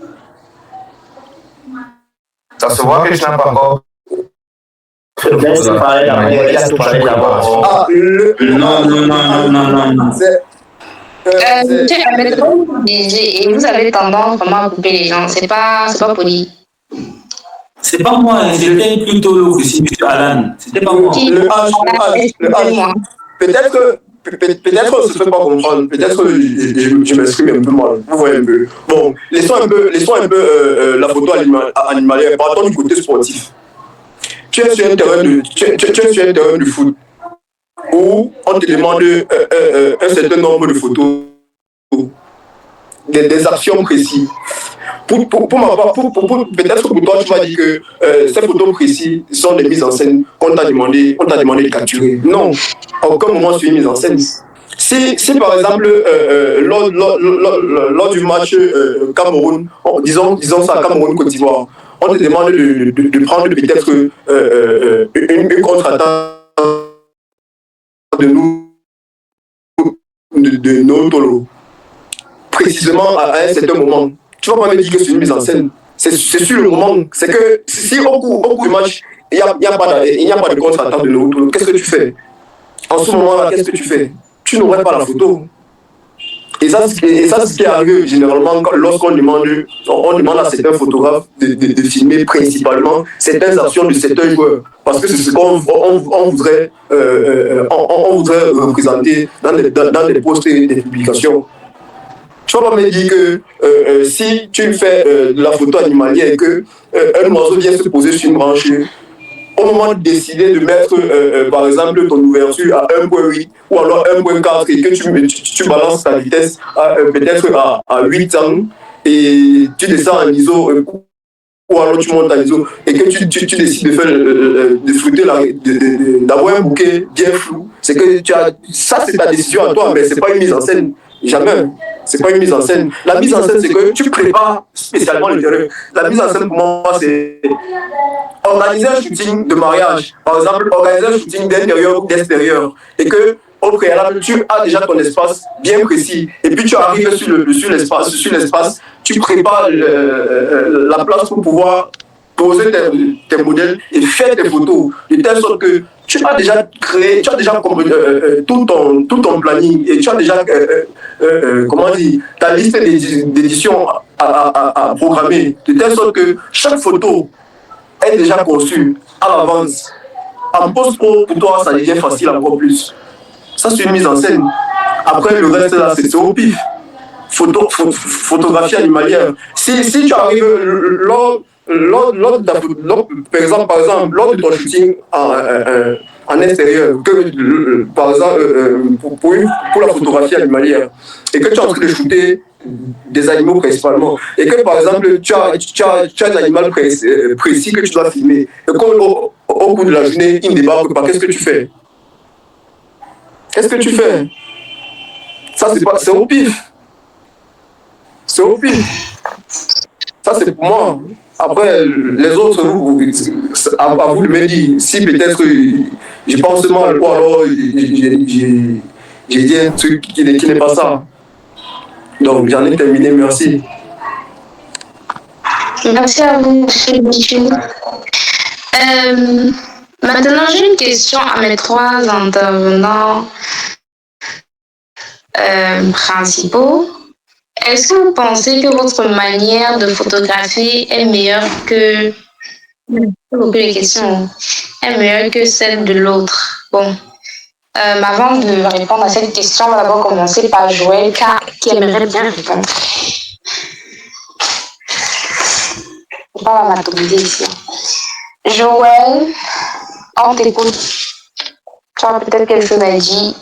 Ça se voit que je n'ai pas encore. Non. Et vous avez tendance vraiment à couper les gens. C'est pas poli. C'est pas moi, c'était plutôt aussi M. Alan. C'était pas moi. Le H. Peut-être que on se fait pas comprendre. Peut-être que je m'exprime un peu mal. Vous voyez un peu. Bon, laissons un peu la photo animalière. Partons du côté sportif. Tu es sur un terrain de foot où on te demande un certain nombre de photos, des actions précises. Pour ma part, peut-être que pour toi, tu vas dire que ces photos précises sont des mises en scène qu'on t'a demandé de capturer. Non, à aucun moment c'est une mise en scène. Si par exemple, lors du match Cameroun, disons ça, Cameroun-Côte d'Ivoire, on te demande de prendre peut-être une contre-attaque de nos tolos, précisément à un certain moment. Tu vas pas me dire que c'est une mise en scène. C'est sur le moment. C'est que si au cours du match, il n'y a pas de contre-attaque de nos tolos, qu'est-ce que tu fais? En ce moment-là, qu'est-ce que tu fais? Tu n'aurais pas la photo. Et ça, c'est ce qui arrive généralement lorsqu'on demande à certains photographes de filmer principalement certaines actions de certains joueurs. Parce que c'est ce qu'on voudrait représenter dans des posts et des publications. Tu vas pas me dire que si tu fais de la photo animalière et qu'un oiseau vient se poser sur une branche, au moment de décider de mettre, par exemple, ton ouverture à 1.8 ou alors 1.4 et que tu balances ta vitesse peut-être à 800 et tu descends en ISO ou alors tu montes en ISO et que tu décides de flouter, d'avoir un bouquet bien flou, c'est que ça c'est ta décision à toi, mais c'est pas une mise en scène. Jamais. C'est pas une mise en scène. La mise en scène, c'est que tu prépares spécialement le terrain. La mise en scène, pour moi, c'est organiser un shooting de mariage. Par exemple, organiser un shooting d'intérieur ou d'extérieur. Et que, au préalable, tu as déjà ton espace bien précis. Et puis, tu arrives sur l'espace. Tu prépares la place pour pouvoir poser tes modèles et faire tes photos de telle sorte que tu as déjà créé, tu as déjà tout ton planning et tu as déjà, comment dire, ta liste d'éditions à programmer de telle sorte que chaque photo est déjà conçue à l'avance. En post-pro, pour toi, ça devient facile encore plus. Ça, c'est une mise en scène. Après, le reste, là, c'est au pif. Photographie animalière. Si tu arrives par exemple, lors de ton shooting en extérieur, par exemple, pour la photographie animalière, et que tu es en train de shooter des animaux principalement, et que par exemple, tu as un animal précis que tu dois filmer, et qu'au cours de la journée, il ne débarque pas, qu'est-ce que tu fais? Qu'est-ce que tu fais? Ça, c'est au pif. C'est au pif. Ça, c'est pour moi. Après, les autres, à vous de me dire, si peut-être je pense mal, ou alors j'ai dit un truc qui n'est pas ça. Donc, j'en ai terminé, merci. Merci à vous, M. Michou. Maintenant, j'ai une question à mes trois intervenants principaux. Est-ce que vous pensez que votre manière de photographier est meilleure que... les questions est meilleure que celle de l'autre? Bon. Avant de répondre à cette question, on va d'abord commencer par Joël, qui aimerait bien répondre. Je parle à ma communauté ici. Joël, on t'écoute. Tu as peut-être quelque chose à dire,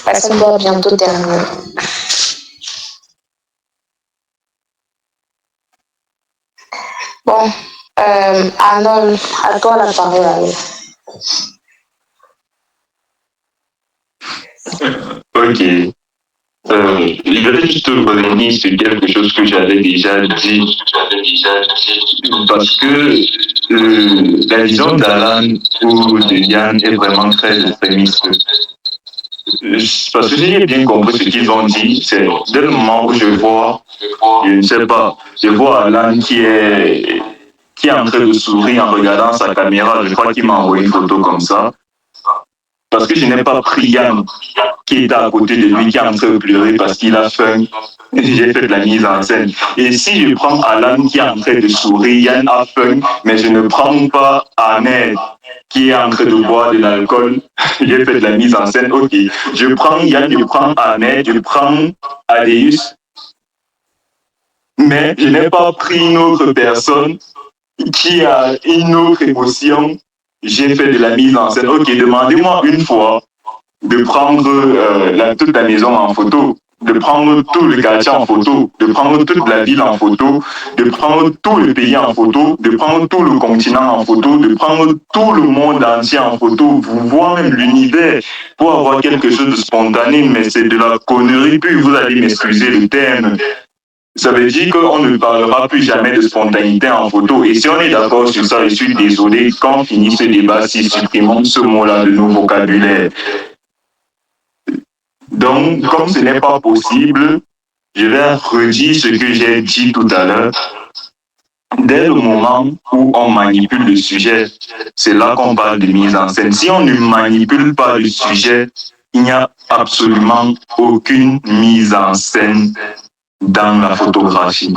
parce qu'on doit bientôt terminer. Bon, Arnold, à toi la parole. Ok. Je vais juste revenir sur quelque chose que j'avais déjà dit. Parce que la vision d'Alan ou de Yann est vraiment très extrémiste. Parce que si j'ai bien compris ce qu'ils ont dit, c'est dès le moment où je vois, je ne sais pas, je vois Alan qui est en train de sourire en regardant sa caméra. Je crois qu'il m'a envoyé une photo comme ça. Parce que je n'ai pas pris Yann qui est à côté de lui, qui est en train de pleurer parce qu'il a faim. J'ai fait de la mise en scène. Et si je prends Alan qui est en train de sourire, Yann a faim, mais je ne prends pas Ahmed qui est en train de boire de l'alcool, j'ai fait de la mise en scène, ok. Je prends Yann, je prends Ahmed, je prends Adéus, mais je n'ai pas pris une autre personne qui a une autre émotion. J'ai fait de la mise en scène. Ok, demandez-moi une fois de prendre toute la maison en photo, de prendre tout le quartier en photo, de prendre toute la ville en photo, de prendre tout le pays en photo, de prendre tout le continent en photo, de prendre tout le monde entier en photo, vous voir même l'univers pour avoir quelque chose de spontané, mais c'est de la connerie, puis vous allez m'excuser le terme. Ça veut dire qu'on ne parlera plus jamais de spontanéité en photo. Et si on est d'accord sur ça, je suis désolé, quand on finit ce débat, si supprimons ce mot-là de nos vocabulaires. Donc, comme ce n'est pas possible, je vais redire ce que j'ai dit tout à l'heure. Dès le moment où on manipule le sujet, c'est là qu'on parle de mise en scène. Si on ne manipule pas le sujet, il n'y a absolument aucune mise en scène dans la photographie.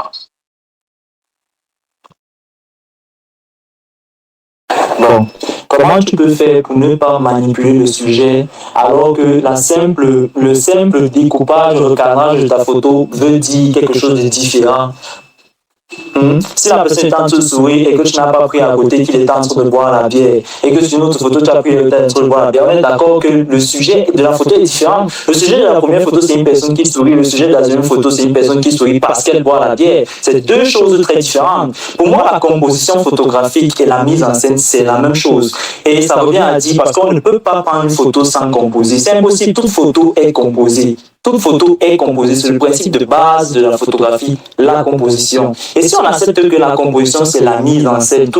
Bon, comment tu peux faire pour ne pas manipuler le sujet alors que le simple découpage, recadrage de ta photo veut dire quelque chose de différent? Si la personne est en train de sourire et que tu n'as pas pris à côté qu'il est en train de boire la bière et que sur une autre photo tu as pris en train de boire la bière, on est d'accord que le sujet de la photo est différent. Le sujet de la première photo c'est une personne qui sourit, le sujet de la deuxième photo c'est une personne qui sourit parce qu'elle boit la bière. C'est deux choses très différentes. Pour moi, la composition photographique et la mise en scène c'est la même chose. Et ça revient à dire parce qu'on ne peut pas prendre une photo sans composer. C'est impossible, toute photo est composée. toute photo est composée. C'est le principe de base de la photographie, la composition. Et si on accepte que la composition, c'est la mise en scène,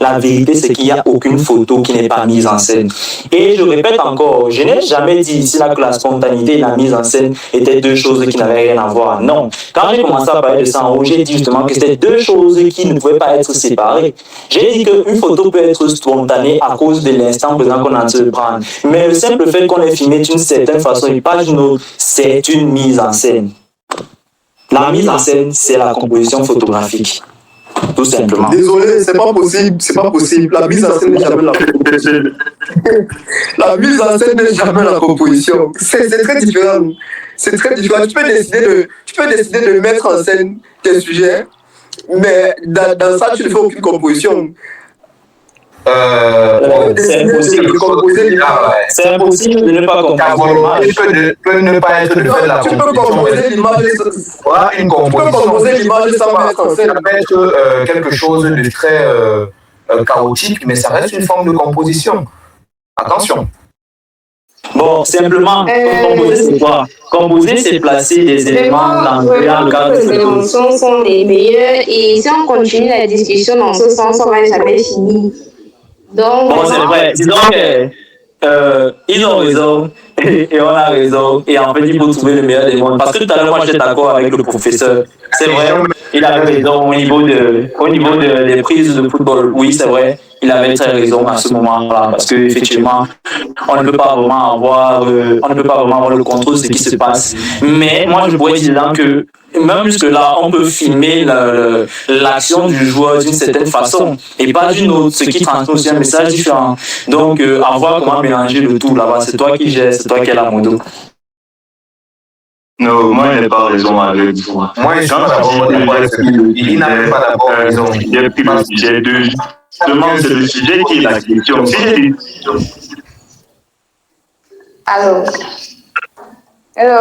la vérité, c'est qu'il n'y a aucune photo qui n'est pas mise en scène. Et je répète encore, je n'ai jamais dit ici là que la spontanéité et la mise en scène étaient deux choses qui n'avaient rien à voir. Non. Quand j'ai commencé à parler de ça en haut, j'ai dit justement que c'était deux choses qui ne pouvaient pas être séparées. J'ai dit qu'une photo peut être spontanée à cause de l'instant présent qu'on a en train de prendre. Mais le simple fait qu'on ait filmé d'une certaine façon et pas d'une autre, c'est une mise en scène. La mise en scène, c'est la composition photographique. Tout simplement. Désolé, c'est pas possible, c'est pas possible. La mise en scène n'est jamais la composition. La mise en scène n'est jamais la composition. C'est très différent. C'est très différent. Tu peux décider de mettre en scène tes sujets, mais dans ça, tu ne fais aucune composition. C'est impossible. C'est impossible de ne pas comprendre. Peut ne pas être le fait de la tu peux composer l'image. Une composition. Tu peux composer l'image sans mettre en scène. Ça peut être quelque chose de très chaotique, mais ça reste une forme de composition. Attention. Bon, simplement, composer, c'est quoi? Composer, c'est placer des éléments dans le cadre de les émotions sont les meilleures et si on continue la discussion dans ce sens, on va jamais finir. Donc, bon, c'est vrai. Disons que ils ont raison et on a raison. Et en fait, il faut trouver le meilleur des mondes. Parce que tout à l'heure, moi, j'étais d'accord avec le professeur. C'est vrai, il avait raison au niveau des prises de football. Oui, c'est vrai. Il avait très raison à ce moment-là. Parce qu'effectivement, on ne peut pas vraiment avoir le contrôle de ce qui se passe. Mais moi, je pourrais dire que même jusque-là, on peut filmer l'action du joueur d'une certaine façon et pas d'une autre, ce qui transmet aussi un message différent. Donc, à voir comment mélanger le tout là-bas. C'est toi qui gères, c'est toi qui es la moto. Non, moi, il n'a pas raison avec vous. Moi, il n'a pas d'abord raison. J'ai pris le sujet de... Justement, c'est le sujet qui est la question. Allô? Hello?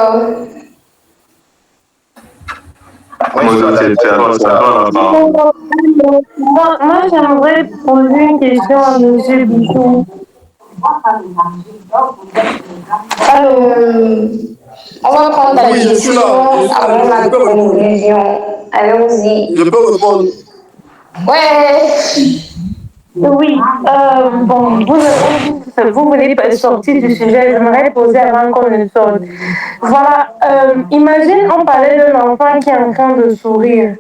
Moi, j'aimerais poser une question à M. Bichon. On va prendre la question avant la conclusion. Allons-y. Je peux répondre. Ouais. Oui, bon, vous voulez pas sortir du sujet, j'aimerais poser avant qu'on ne sorte. Voilà, imagine, on parlait d'un enfant qui est en train de sourire.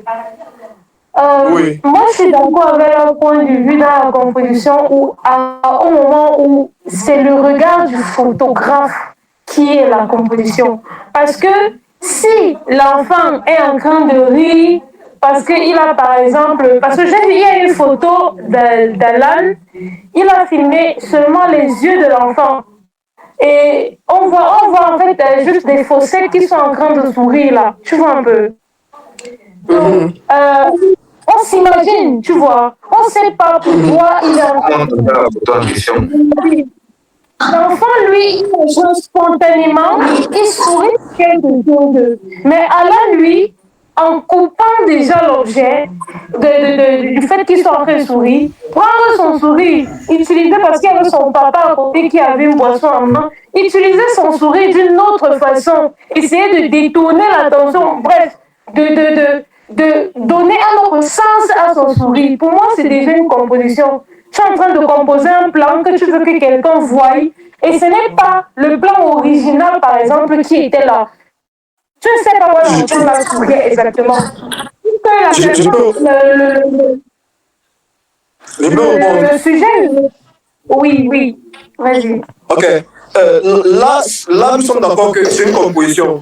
Oui. Moi, je suis d'accord avec un point de vue dans la composition où, au moment où c'est le regard du photographe qui est la composition. Parce que si l'enfant est en train de rire, parce qu'il a par exemple, parce que j'ai vu, il y a une photo d'Alan, il a filmé seulement les yeux de l'enfant. Et on voit en fait juste des fossettes qui sont en train de sourire là. Tu vois un peu. Donc, on s'imagine, tu vois. On ne sait pas pourquoi il est en train de... L'enfant, lui, il agit spontanément, il sourit quelque chose. Mais Alain, lui, en coupant déjà l'objet du fait qu'il soit en train de sourire, prendre son sourire, utiliser parce qu'il y avait son papa à côté qui avait une boisson en main, utiliser son sourire d'une autre façon, essayer de détourner l'attention, bref, de donner un autre sens à son sourire. Pour moi, c'est déjà une composition. Tu es en train de composer un plan que tu veux que quelqu'un voie, et ce n'est pas le plan original, par exemple, qui était là. Tu ne sais pas quoi l'enfant va sourire exactement. Le sujet... Oui, vas-y. Ok. Là, nous sommes d'accord que c'est une composition,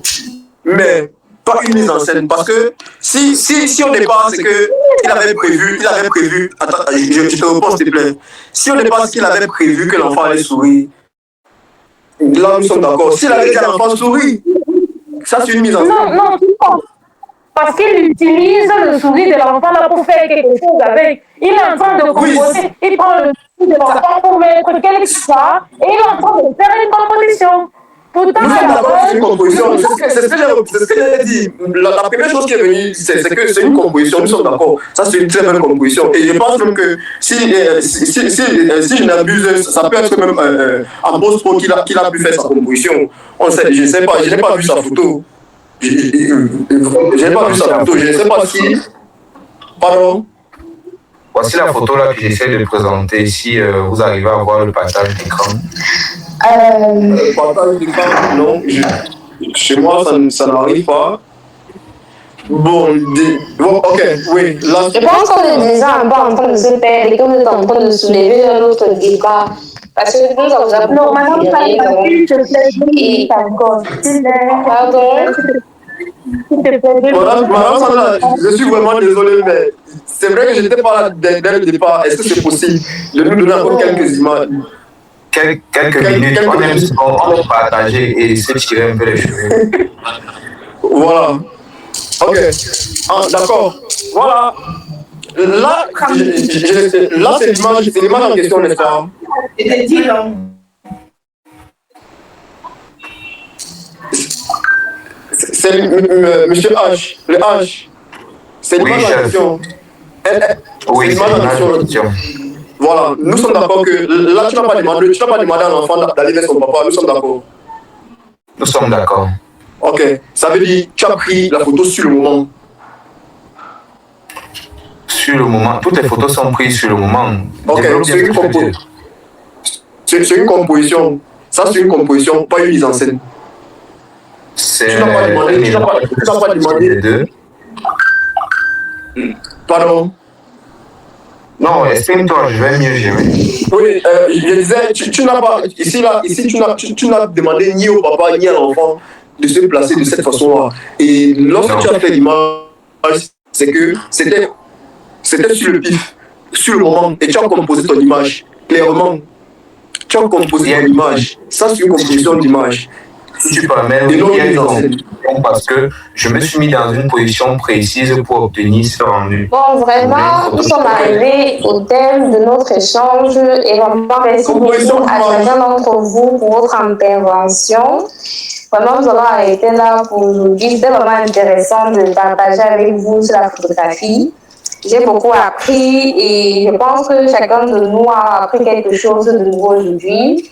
mais pas une mise en scène. Parce que si au départ, c'est qu'il avait prévu, attends, je te réponds s'il te plaît. Si au départ, qu'il avait prévu que l'enfant allait sourire, là, nous sommes d'accord. S'il avait dit à l'enfant sourit, ça c'est une mise en scène. Non, parce qu'il utilise le sourire de l'enfant là pour faire quelque chose avec. Il est en train de composer, il prend le sourire de l'enfant pour mettre quelque chose et il est en train de faire une composition. Pourtant, Nous sommes d'accord que c'est une composition. C'est ce que j'ai dit. La première chose qui est venue, c'est que c'est une composition. Nous sommes d'accord. Ça, c'est une très bonne composition. Et je pense même que si je n'abuse, ça peut être même Amos Pro qu'il a pu faire sa composition. On sait, je ne sais pas, je n'ai pas vu sa photo. Je n'ai pas vu sa photo. Je ne sais pas si. Pardon? Voici la photo là que j'essaie de présenter. Si vous arrivez à voir le partage d'écran. Partage d'écran, non. Chez moi, ça n'arrive pas. Bon, ok, oui. Là, Je pense qu'on est déjà un peu en train de se perdre et que vous êtes en train de soulever un autre débat. Parce que nous, ça vous a Non, madame, et... Pardon? Madame Sandra, je suis vraiment désolé, mais c'est vrai que je n'étais pas là dès le départ. Est-ce que c'est possible de nous donner encore quelques images? Quelques minutes, on va partager et se tirer un peu les cheveux. Voilà. Ok. Ah, d'accord. Voilà. Là, c'est l'image en question, n'est-ce pas? C'était dit, non? C'est Monsieur H. Le H. C'est l'image en question. Oui, c'est l'image en question. Voilà, nous sommes d'accord que là, tu n'as pas demandé à l'enfant d'aller vers son papa, nous sommes d'accord. Nous sommes d'accord. Ok, ça veut dire que tu as pris la photo sur le moment. Sur le moment, toutes les photos sont prises sur le moment. Ok, c'est une composition. Ça, c'est une composition, pas une mise en scène. Tu n'as pas demandé. Les deux. Pardon? Non, exprime-toi, je vais mieux gérer. Oui, je disais, tu n'as pas, ici, tu n'as demandé ni au papa ni à l'enfant de se placer de cette façon-là. Et lorsque tu as fait l'image, c'est que c'était sur le pif, sur le moment, et tu as composé ton image, clairement. Tu as composé ton image. Ça, c'est une composition d'image. Si tu permets, parce que je me suis mis dans une position précise pour obtenir ce rendu. Bon, vraiment, nous sommes arrivés au thème de notre échange et vraiment merci beaucoup à chacun d'entre vous pour votre intervention. Vraiment, nous allons arrêter là pour aujourd'hui. C'était vraiment intéressant de partager avec vous sur la photographie. J'ai beaucoup appris et je pense que chacun de nous a appris quelque chose de nouveau aujourd'hui.